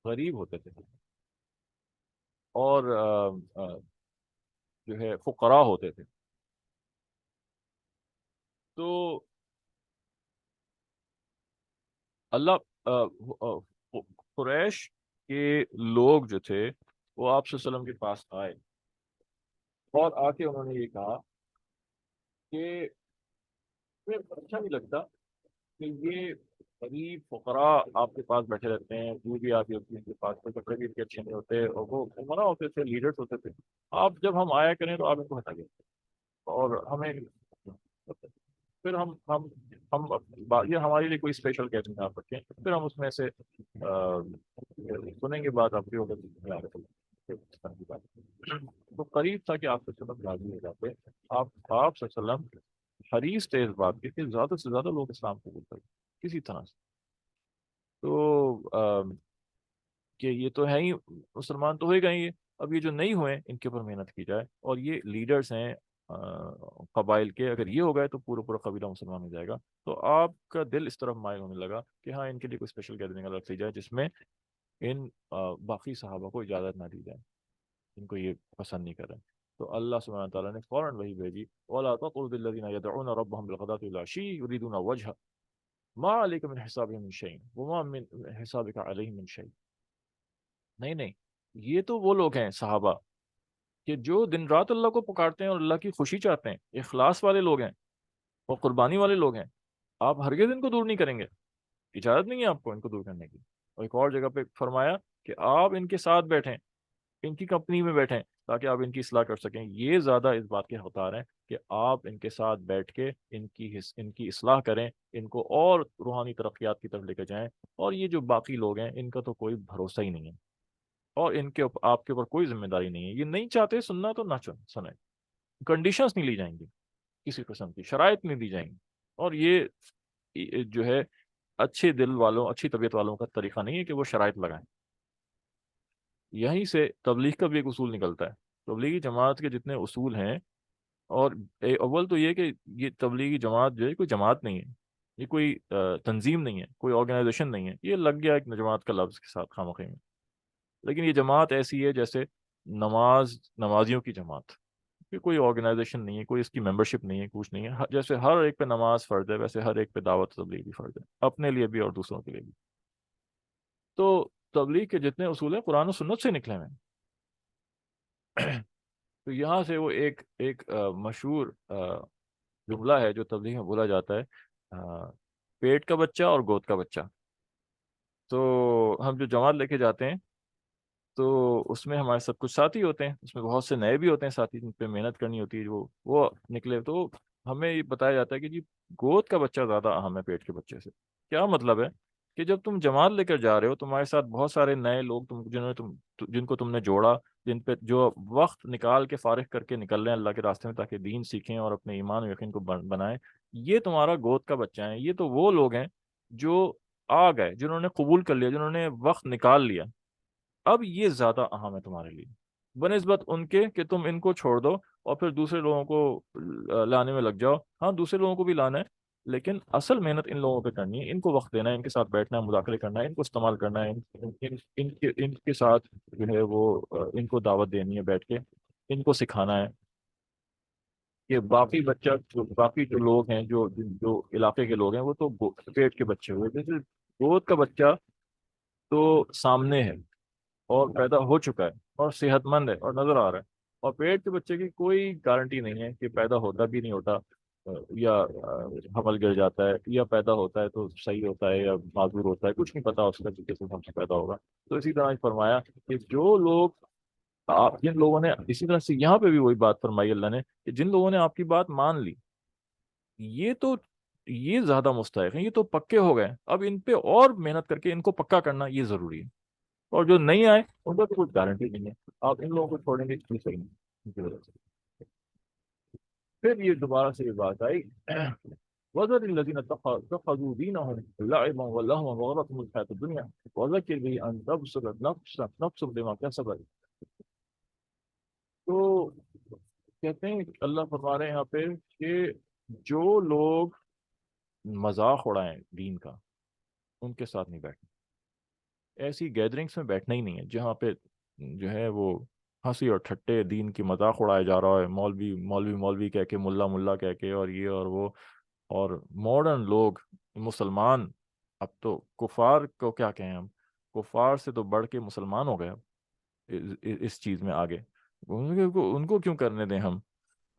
غریب ہوتے تھے، اور جو ہے فقراء ہوتے تھے۔ تو اللہ قریش کے لوگ جو تھے وہ آپ صلی اللہ علیہ وسلم کے پاس آئے، اور آ کے انہوں نے یہ کہا کہ ہمیں اچھا نہیں لگتا کہ یہ غریب فقراء آپ کے پاس بیٹھے رہتے ہیں، جو بھی آتی ہوتی ہے ان کے پاس، کوئی کپڑے بھی ان کے اچھے نہیں ہوتے، اور وہ عمرا ہوتے تھے، لیڈرز ہوتے تھے، آپ جب ہم آیا کریں تو آپ ان کو ہٹا گئے، اور ہمیں پھر ہم یہ ہمارے لیے کوئی اسپیشل گیدرنگ آپ رکھیں، پھر ہم اس میں سے سنیں گے بات آپ کی، ہوگا تو قریب تھا کہ آپ صلی اللہ علیہ وسلم راضی ہو جاتے، آپ صلی اللہ علیہ وسلم حریص تھے اس بات کی کہ زیادہ سے زیادہ لوگ اسلام قبول کریں کسی طرح سے۔ تو کہ یہ تو ہے ہی، مسلمان تو ہوئے گا ہی، اب یہ جو نہیں ہوئے ان کے اوپر محنت کی جائے، اور یہ لیڈرز ہیں قبائل کے، اگر یہ ہو گئے تو پورا پورا قبیلہ مسلمان ہو جائے گا۔ تو آپ کا دل اس طرف مائل ہونے لگا کہ ہاں ان کے لیے کوئی اسپیشل گیدرنگ رکھ لی جائے جس میں ان باقی صحابہ کو اجازت نہ دی جائے، ان کو یہ پسند نہیں کر رہے۔ تو اللہ سبحانہ تعالیٰ نے فوراً وہی بھیجی وَلَا تَطْرُدِ الَّذِينَ يَدْعُونَ رَبَّهُمْ بِالْغَدَاةِ وَالْعَشِيِّ يُرِيدُونَ وَجْهَهُ مَا عَلَيْكَ مِنْ حِسَابِهِمْ مِنْ شَيْءٍ وَمَا مِنْ حِسَابِكَ عَلَيْهِمْ مِنْ شَيْءٍ۔ نہیں، یہ تو وہ لوگ ہیں صحابہ کہ جو دن رات اللہ کو پکارتے ہیں اور اللہ کی خوشی چاہتے ہیں، اخلاص والے لوگ ہیں، اور قربانی والے لوگ ہیں، آپ ہرگز ان کو دور نہیں کریں گے، اجازت نہیں ہے آپ کو ان کو دور کرنے کی۔ اور ایک اور جگہ پہ فرمایا کہ آپ ان کے ساتھ بیٹھیں، ان کی کمپنی میں بیٹھیں تاکہ آپ ان کی اصلاح کر سکیں۔ یہ زیادہ اس بات کے حقدار ہیں کہ آپ ان کے ساتھ بیٹھ کے ان کی اصلاح کریں، ان کو اور روحانی ترقیات کی طرف لے کے جائیں۔ اور یہ جو باقی لوگ ہیں ان کا تو کوئی بھروسہ ہی نہیں ہے، اور ان کے آپ کے اوپر کوئی ذمہ داری نہیں ہے، یہ نہیں چاہتے سننا تو نہ سنیں، کنڈیشنز نہیں لی جائیں گی کسی قسم کی شرائط نہیں دی جائیں گی. اور یہ جو ہے اچھے دل والوں اچھی طبیعت والوں کا طریقہ نہیں ہے کہ وہ شرائط لگائیں. یہیں سے تبلیغ کا بھی ایک اصول نکلتا ہے. تبلیغی جماعت کے جتنے اصول ہیں، اور اول تو یہ کہ یہ تبلیغی جماعت جو ہے کوئی جماعت نہیں ہے، یہ کوئی تنظیم نہیں ہے، کوئی آرگنائزیشن نہیں ہے. یہ لگ گیا ایک جماعت کا لفظ کے ساتھ خواہ مخواہ میں. لیکن یہ جماعت ایسی ہے جیسے نمازیوں کی جماعت. یہ کوئی آرگنائزیشن نہیں ہے، کوئی اس کی ممبرشپ نہیں ہے، کچھ نہیں ہے. جیسے ہر ایک پہ نماز فرض ہے، ویسے ہر ایک پہ دعوت تبلیغ بھی فرض ہے، اپنے لیے بھی اور دوسروں کے لیے بھی. تو تبلیغ کے جتنے اصول ہیں قرآن و سنت سے نکلے ہوئے ہیں. تو یہاں سے وہ ایک ایک مشہور جملہ ہے جو تبلیغ میں بولا جاتا ہے، پیٹ کا بچہ اور گود کا بچہ. تو ہم جو جماعت لے کے جاتے ہیں تو اس میں ہمارے سب کچھ ساتھی ہوتے ہیں، اس میں بہت سے نئے بھی ہوتے ہیں ساتھی جن پہ محنت کرنی ہوتی ہے. وہ نکلے تو ہمیں یہ بتایا جاتا ہے کہ جی گود کا بچہ زیادہ اہم ہے پیٹ کے بچے سے. کیا مطلب ہے کہ جب تم جماعت لے کر جا رہے ہو، تمہارے ساتھ بہت سارے نئے لوگ جن کو تم نے جوڑا، جن پہ جو وقت نکال کے فارغ کر کے نکل رہے ہیں اللہ کے راستے میں تاکہ دین سیکھیں اور اپنے ایمان و یقین کو بنائیں. یہ تمہارا گود کا بچہ ہے. یہ تو وہ لوگ ہیں جو آ گئے، جنہوں نے قبول کر لیا، جنہوں نے وقت نکال لیا. اب یہ زیادہ اہم ہے تمہارے لیے بنسبت ان کے کہ تم ان کو چھوڑ دو اور پھر دوسرے لوگوں کو لانے میں لگ جاؤ. ہاں دوسرے لوگوں کو بھی لانا ہے، لیکن اصل محنت ان لوگوں پہ کرنی ہے. ان کو وقت دینا ہے، ان کے ساتھ بیٹھنا ہے، مذاکرے کرنا ہے، ان کو استعمال کرنا ہے، ان کے ساتھ جو ہے وہ ان کو دعوت دینی ہے، بیٹھ کے ان کو سکھانا ہے. کہ باقی جو لوگ ہیں، جو علاقے کے لوگ ہیں، وہ تو پیٹ کے بچے ہوئے. جیسے گود کا بچہ تو سامنے ہے اور پیدا ہو چکا ہے اور صحت مند ہے اور نظر آ رہا ہے. اور پیٹ کے بچے کی کوئی گارنٹی نہیں ہے کہ پیدا ہوتا بھی نہیں ہوتا، یا حمل گر جاتا ہے، یا پیدا ہوتا ہے تو صحیح ہوتا ہے یا معذور ہوتا ہے. کچھ نہیں پتا اس کا کس ہم سے پیدا ہوگا. تو اسی طرح فرمایا کہ جو لوگ جن لوگوں نے، اسی طرح سے یہاں پہ بھی وہی بات فرمائی اللہ نے کہ جن لوگوں نے آپ کی بات مان لی، یہ تو یہ زیادہ مستحق ہیں، یہ تو پکے ہو گئے. اب ان پہ اور محنت کر کے ان کو پکا کرنا یہ ضروری ہے. اور جو نہیں آئے ان کا تو کوئی گارنٹی نہیں ہے، آپ ان لوگوں کو چھوڑیں گے نہیں صحیح نہیں ان کی وجہ سے. پھر یہ دوبارہ سے یہ بات آئی وَذَرِ الَّذِينَ اتَّخَذُوا دِينَهُمْ لَعِبًا وَلَهْوًا وَغَرَّتْهُمُ الْحَيَاةُ الدُّنْيَا وَذَكِّرْ بِهِ أَن تَبْصِرَ نَفْسٌ بِمَا كَسَبَتْ. تو کہتے ہیں اللہ فرما رہے ہیں یہاں پہ کہ جو لوگ مذاق اڑائیں دین کا، ان کے ساتھ نہیں بیٹھنا. ایسی گیدرنگس میں بیٹھنا ہی نہیں ہے جہاں پہ جو ہے وہ ہنسی اور ٹھٹے دین کی مذاق اڑایا جا رہا ہے، مولوی مولوی مولوی کہہ کے، ملا ملا کہہ کے، اور یہ اور وہ. اور ماڈرن لوگ مسلمان، اب تو کفار کو کیا کہیں ہم، کفار سے تو بڑھ کے مسلمان ہو گئے اب اس چیز میں آگے. ان کو کیوں کرنے دیں ہم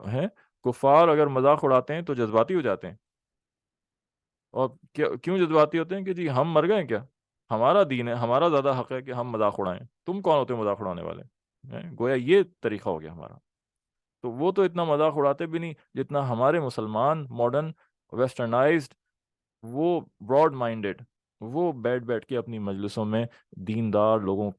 ہیں. کفار اگر مذاق اڑاتے ہیں تو جذباتی ہو جاتے ہیں. اور کیوں جذباتی ہوتے ہیں کہ جی ہم مر گئے کیا، ہمارا دین ہے، ہمارا زیادہ حق ہے کہ ہم مذاق اڑائیں، تم کون ہوتے مذاق اڑانے والے. گویا یہ طریقہ ہو گیا ہمارا. تو وہ تو اتنا مذاق اڑاتے بھی نہیں جتنا ہمارے مسلمان ماڈرن ویسٹرنائزڈ، وہ براڈ مائنڈڈ، وہ بیٹھ کے اپنی مجلسوں میں دیندار لوگوں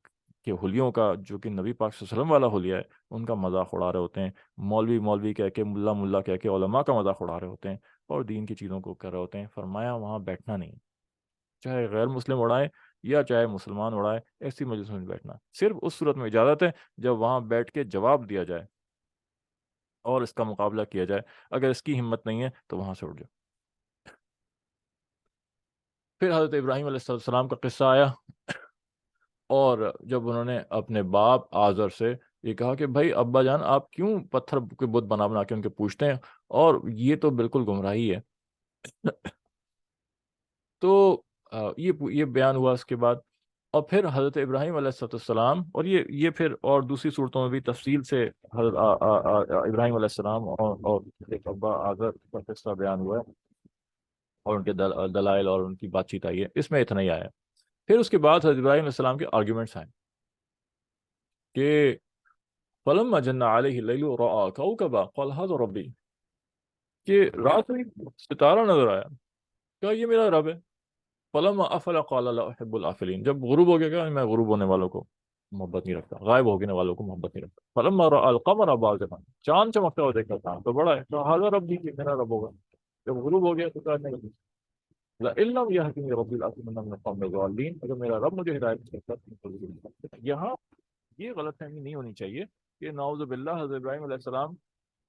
کے حلیوں کا، جو کہ نبی پاک صلی اللہ علیہ وسلم والا حلیہ ہے، ان کا مذاق اڑا رہے ہوتے ہیں. مولوی مولوی کہہ کے، ملا ملا کہہ کے علماء کا مذاق اڑا رہے ہوتے ہیں اور دین کی چیزوں کو کر رہے ہوتے ہیں. فرمایا وہاں بیٹھنا نہیں، چاہے غیر مسلم اڑائے یا چاہے مسلمان اڑائے، ایسی مجلس میں بیٹھنا. صرف اس صورت میں اجازت ہے جب وہاں بیٹھ کے جواب دیا جائے اور اس کا مقابلہ کیا جائے. اگر اس کی ہمت نہیں ہے تو وہاں سے اٹھ جاؤ. پھر حضرت ابراہیم علیہ السلام کا قصہ آیا، اور جب انہوں نے اپنے باپ آزر سے یہ کہا کہ بھائی ابا جان آپ کیوں پتھر کے بت بنا بنا کے ان کے پوچھتے ہیں، اور یہ تو بالکل گمراہی ہے. تو یہ بیان ہوا اس کے بعد. اور پھر حضرت ابراہیم علیہ السلام، اور یہ پھر اور دوسری صورتوں میں بھی تفصیل سے حضرت ابراہیم علیہ السلام اور ایک ابا آزر کا قصہ بیان ہوا ہے، اور ان کے دلائل اور ان کی بات چیت آئی ہے. اس میں اتنا ہی آیا. پھر اس کے بعد حضرت ابراہیم علیہ السلام کے آرگیومنٹس آئے کہ فلما جن علیہ اللیل رأى کوكبا قال هذا ربی، کہ رات میں ستارہ نظر آیا، کہا یہ میرا رب ہے. فلما افل قال لا احب الافلین، جب غروب ہو گیا کہا میں غروب ہونے والوں کو محبت نہیں رکھتا، غائب ہونے والوں کو محبت نہیں رکھتا. فلما رأى القمر بازغا، چاند چمکتا ہوا دیکھا چاند تو بڑا ہے، تو هذا ربی، کہ میرا رب ہوگا. جب غروب ہو گیا تو کہا نہیں، لئن لم يهدني ربي لأكونن من القوم الضالين، اگر میرا رب مجھے ہدایت نہیں کرتا. یہاں یہ غلط فہمی نہیں ہونی چاہیے کہ نعوذ باللہ حضرت ابراہیم علیہ السلام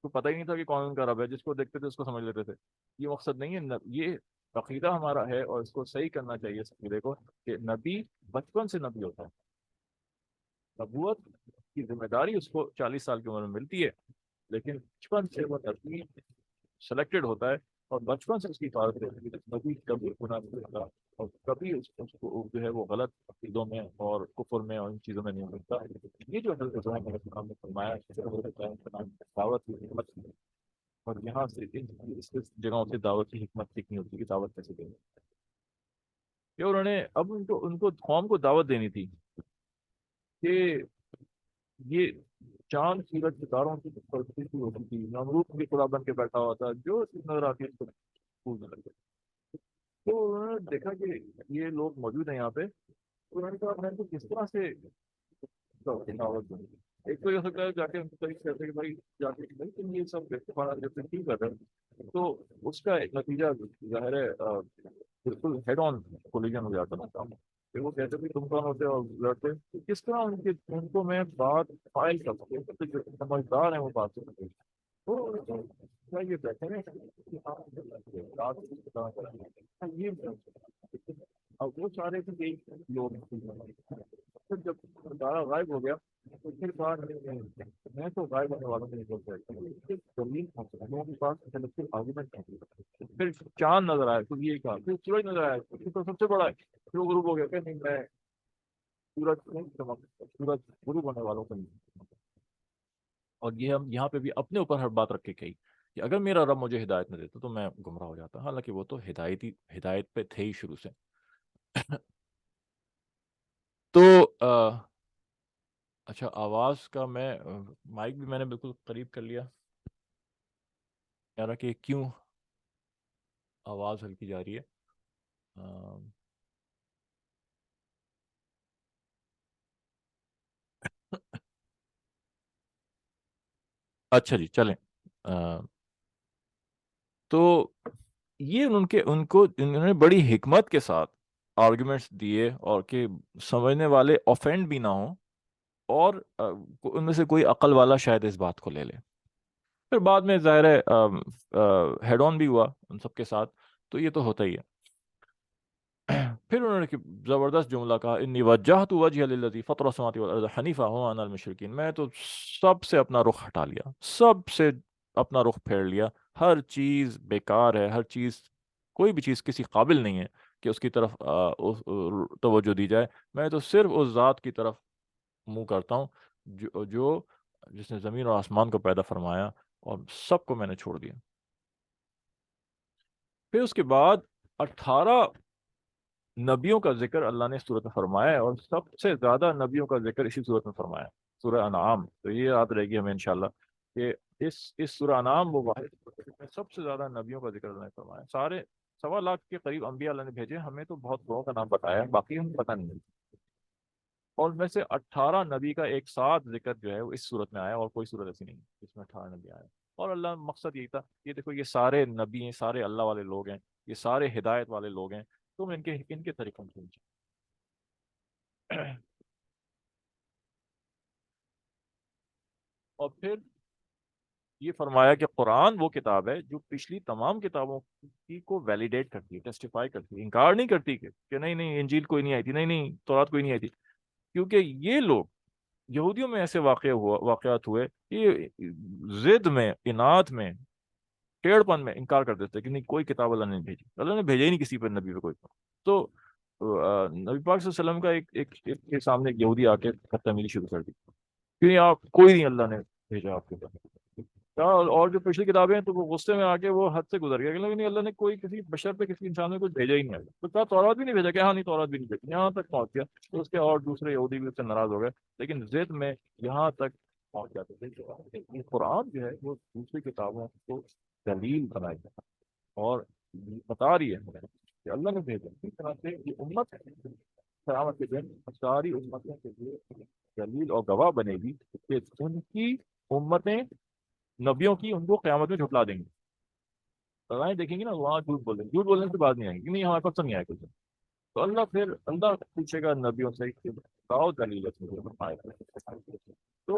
کو پتہ ہی نہیں تھا کہ کون ان کا رب ہے، جس کو دیکھتے تھے اس کو سمجھ لیتے تھے. یہ مقصد نہیں ہے. یہ عقیدہ ہمارا ہے اور اس کو صحیح کرنا چاہیے اس عقیدے کو کہ نبی بچپن سے نبی ہوتا ہے. نبوت کی ذمہ داری اس کو 40 سال کی عمر میں ملتی ہے، لیکن بچپن سے وہ نبی سلیکٹڈ ہوتا ہے اور بچپن سے اس کی حفاظت رہتی ہے. نبی کبھی گناہ نہیں کرتا اور کبھی اس کو جو ہے وہ غلط عقیدوں میں اور کفر میں اور ان چیزوں میں نہیں ملتا. یہ جو حضرت ابراہیم علیہ السلام نے فرمایا دعوت کی حکمت کی، اور یہاں سے اس جگہوں سے دعوت کی حکمت سیکھنی ہوتی ہے کہ دعوت کیسے دیں. کہ انہوں نے اب ان کو قوم کو دعوت دینی تھی کہ یہ چاند سورج ستاروں کی پرستش ہوتی تھی، نمرود بھی خدا بن کے بیٹھا ہوا تھا، جو چیز نظر آتی ہے اس کو پوجنے لگے. تو انہوں نے دیکھا کہ یہ لوگ موجود ہیں یہاں پہ، تو انہوں نے کہا میں تو کس طرح سے دعوت دوں. ایک تو یہ سکتا ہے جا کے کہتے کہ بھائی جا کے بھائی تم یہ سب جب کیوں کر رہے ہیں، تو اس کا ایک نتیجہ ظاہر ہے بالکل ہیڈ آن کولیجن ہو جاتا نا. کہ وہ کہتے تم کون ہوتے اور لڑتے، تو کس طرح ان کو میں بات فائل کر سکتے جو سمجھدار ہیں وہ بات کر سکتے. تو یہ بیٹھے یہ اب وہ چاہ رہے تھے کہ لوگ پھر جب ستارہ غائب ہو گیا تو پھر کہا نہیں میں تو غائب ہونے والوں میں نکل جائے زمین لوگوں کے پاس انٹلیکچوئل آرگومنٹ ہے. پھر چاند نظر آیا تو یہ کہا، پھر سورج نظر آیا تو سب سے بڑا ہے، پھر غروب ہو گیا کہ نہیں میں سورج نہیں سورج غروب ہونے والوں کو نہیں. اور یہ ہم یہاں پہ بھی اپنے اوپر ہر بات رکھ کے کہی کہ اگر میرا رب مجھے ہدایت نہ دیتا تو میں گمراہ ہو جاتا، حالانکہ وہ تو ہدایت پہ تھے ہی شروع سے. تو اچھا آواز کا میں مائک بھی میں نے بالکل قریب کر لیا یار کہ کیوں آواز ہلکی جا رہی ہے. اچھا جی چلیں. تو یہ انہوں نے بڑی حکمت کے ساتھ آرگومنٹس دیے اور کہ سمجھنے والے آفینڈ بھی نہ ہوں، اور ان میں سے کوئی عقل والا شاید اس بات کو لے لے. پھر بعد میں ظاہر ہے ہیڈ آن بھی ہوا ان سب کے ساتھ، تو یہ تو ہوتا ہی ہے. پھر انہوں نے زبردست جملہ کہا انی وجہت وجہ للذی فطر السماوات والارض حنیفا وما انا المشرکین، میں تو سب سے اپنا رخ ہٹا لیا، سب سے اپنا رخ پھیر لیا، ہر چیز بیکار ہے، ہر چیز کوئی بھی چیز کسی قابل نہیں ہے کہ اس کی طرف توجہ دی جائے. میں تو صرف اس ذات کی طرف منہ کرتا ہوں جو جس نے زمین اور آسمان کو پیدا فرمایا، اور سب کو میں نے چھوڑ دیا. پھر اس کے بعد 18 نبیوں کا ذکر اللہ نے اس صورت میں فرمایا ہے، اور سب سے زیادہ نبیوں کا ذکر اسی صورت میں فرمایا ہے، سورہ انعام. تو یہ یاد رہے گی ہمیں انشاءاللہ کہ اس سورہ انعام وہ واحد میں سب سے زیادہ نبیوں کا ذکر اللہ نے فرمایا. سارے 1.25 کے قریب انبیاء اللہ نے بھیجے، ہمیں تو بہت لوگوں کا نام بتایا، باقی ہمیں پتہ نہیں. اور میں سے 18 نبی کا ایک ساتھ ذکر جو ہے وہ اس صورت میں آیا، اور کوئی صورت ایسی نہیں جس میں 18 نبی آئے. اور اللہ مقصد یہی تھا، یہ دیکھو یہ سارے نبی ہیں، سارے اللہ والے لوگ ہیں، یہ سارے ہدایت والے لوگ ہیں، تم ان کے طریقوں سے سمجھو. اور پھر یہ فرمایا کہ قرآن وہ کتاب ہے جو پچھلی تمام کتابوں کی کو ویلیڈیٹ کرتی ہے، ٹیسٹیفائی کرتی ہے، انکار نہیں کرتی کہ نہیں نہیں انجیل کوئی نہیں آئی تھی، نہیں نہیں تورات کوئی نہیں آئی تھی. کیونکہ یہ لوگ یہودیوں میں ایسے واقعات ہوئے، یہ ضد میں، انات میں، ٹیڑھ پن میں انکار کر دیتے کہ نہیں کوئی کتاب اللہ نے بھیجی، اللہ نے بھیجا ہی نہیں کسی پر نبی پہ کوئی. تو نبی پاک صلی اللہ علیہ وسلم کا ایک کے سامنے ایک یہودی آ کے تعمیری شروع کر دی کہ آپ کوئی نہیں اللہ نے بھیجا آپ کے پاس. اور جو پچھلی کتابیں ہیں تو وہ غصے میں آ کے وہ حد سے گزر گیا کہ نہیں اللہ نے کوئی کسی بشر پہ کسی انسان میں کچھ بھیجا ہی نہیں ہے. تو کہا تورات بھی نہیں بھیجا، کہ ہاں نہیں تورات بھی نہیں بھیجا، یہاں تک پہنچ گیا. تو اس کے اور دوسرے یہودی بھی اس سے ناراض ہو گئے، لیکن ضد میں یہاں تک پہنچ جاتے تھے. یہ قرآن جو ہے وہ دوسری کتابوں کو دلیل بنائی ہے اور بتا رہی ہے کہ اللہ نے بھیجا. اس طرح سے یہ امت سلامت کے دن ساری امتوں کے لیے دلیل اور گواہ بنے گی کہ ان کی امتیں نبیوں کی ان کو قیامت میں جھٹلا دیں گی. سزائیں دیکھیں گی نا وہاں جھوٹ بولیں گے, جھوٹ بولنے کی بات نہیں آئے گی, نہیں ہمارے پاس تو نہیں آئے کچھ. تو اللہ پوچھے گا نبیوں سے کہ بتاؤ دلیل ہے مجھے بتائے. تو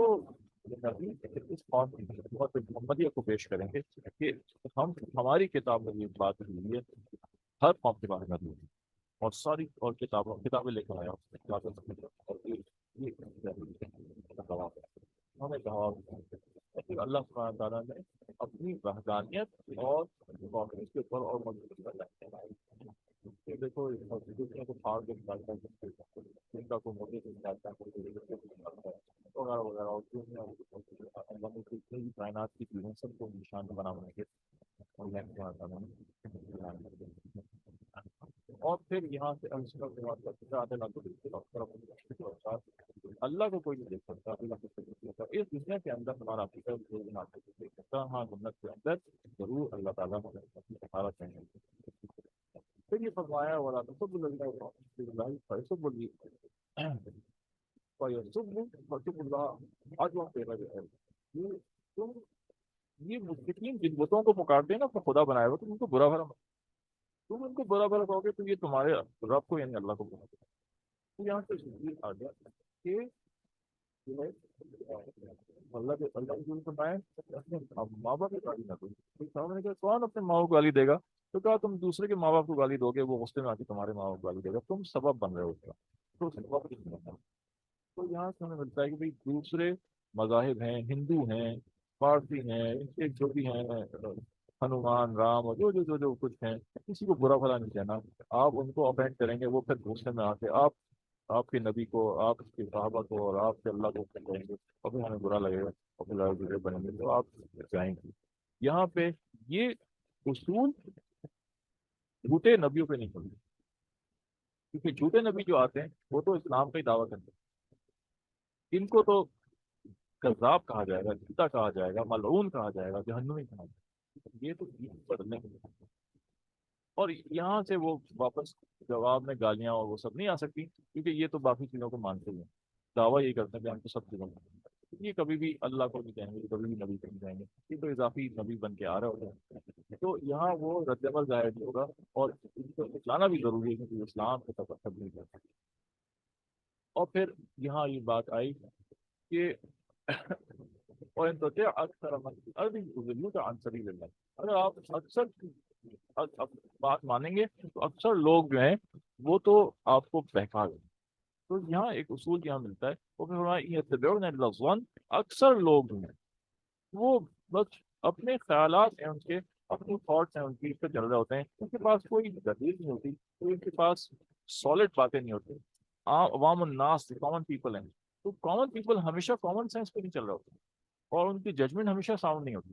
نبی اس قوم کی بہت محمدیت کو پیش کریں گے کہ ہماری کتاب میں یہ بات ہوئی ہے, ہر قوم کے بارے میں ہوئی ہے, اور ساری اور کتابیں لے کر آیا اور ہمیں جواب اللہ سبحانہ تعالیٰ نے اپنی وحدانیت اور اس کے اوپر اور مضبوط کرنا ہے. دیکھو دوسرے کو پھاڑ کے نکالتا ہے, جن کا کوئی موٹے سے نکالتا ہے وغیرہ وغیرہ, اور اللہ نے جتنے بھی کائنات کی چیزیں سب کو نشان بنا بنا کے اور پھر یہاں سے اللہ کو کوئی نہیں دیکھ سکتا, اللہ کو کوئی نہیں دیکھ سکتا. اس دنیا کے اندر ہمارا فکر کوئی نہ دیکھ سکتا, ہاں جنت کے اندر ضرور اللہ تعالیٰ ہمارا چاہیں گے. پھر یہ فرمایا والا تو سب اللہ فیصب اللہ آج وقت تم یہ مشرکین جن بتوں کو پکارتے ہیں نا اپنا خدا بنایا ہوا, تم ان کو برا بھلا, تم ان کو برا بھلا کہو گے تو یہ تمہارے رب کو یعنی اللہ کو برا. تو یہاں سے آ گیا کہ جو ہے اللہ کے فرمائے اپنے ماں باپ کی گالی نہ دو. صاحب نے کہا کون اپنے ماں باپ کو گالی دے گا؟ تو کہا تم دوسرے کے ماں باپ کو گالی دو گے, وہ غصے میں آ کے تمہارے ماں باپ کو گالی دے گا, تم سبب بن رہے ہو اس کا. تو سبب کچھ نہیں ہے. تو یہاں سے ہمیں ملتا ہے کہ بھائی دوسرے مذاہب ہیں, ہندو ہیں, پارسی ہیں, ان کے جو بھی ہیں ہنومان رام اور جو کچھ ہیں, کسی کو برا بھلا نہیں کہنا. آپ ان کو افینڈ کریں گے, وہ پھر غصے میں آ کے آپ کے نبی کو, آپ کے صحابہ کو اور آپ کے اللہ کو کہیں گے, اور پھر ہمیں برا لگے گا, اور پھر لڑائی جھگڑے بنیں گے, تو آپ جائیں گے. یہاں پہ یہ اصول جھوٹے نبیوں پہ نہیں چلتے, کیونکہ جھوٹے نبی جو آتے ہیں وہ تو اسلام کا ہی دعویٰ کرتے ہیں. ان کو تو کذاب کہا جائے گا, جھوٹا کہا جائے گا, ملعون کہا جائے گا, جہنمی کہا جائے گا. یہ تو دین بدلنے کے لیے, اور یہاں سے وہ واپس جواب میں گالیاں اور وہ سب نہیں آ سکتی, کیونکہ یہ تو باقی چیزوں کو مانتے ہیں, دعویٰ یہ کرتے ہیں کہ ہم تو سب چیزوں کو مانتے ہیں. یہ کبھی بھی اللہ کو نہیں کہیں گے, کبھی بھی نبی کو نہیں کہیں گے, یہ تو اضافی نبی بن کے آ رہا ہوگا. تو یہاں وہ رد عمل ظاہر نہیں ہوگا, اور ان کو لانا بھی ضروری ہے کیونکہ اسلام کو تبدیل کرتا ہے. اور پھر یہاں یہ بات آئی کہ اور ان تو اکثر سبیل اللہ, اگر آپ اکثر بات مانیں گے تو اکثر لوگ جو ہیں وہ تو آپ کو بہکا دیں. تو یہاں ایک اصول یہاں ملتا ہے, وہ پھر اکثر لوگ جو ہیں وہ بس اپنے خیالات ہیں ان کے, اپنی تھاٹس ہیں ان کی, اس پہ چل رہے ہوتے ہیں. ان کے پاس کوئی دلیل نہیں ہوتی, کوئی ان کے پاس سالڈ باتیں نہیں ہوتی. عوام الناس کامن پیپل ہیں, تو کامن پیپل ہمیشہ کامن سینس پہ نہیں چل رہا ہوتا, اور ان کی ججمنٹ ہمیشہ ساؤنڈ نہیں ہوتی.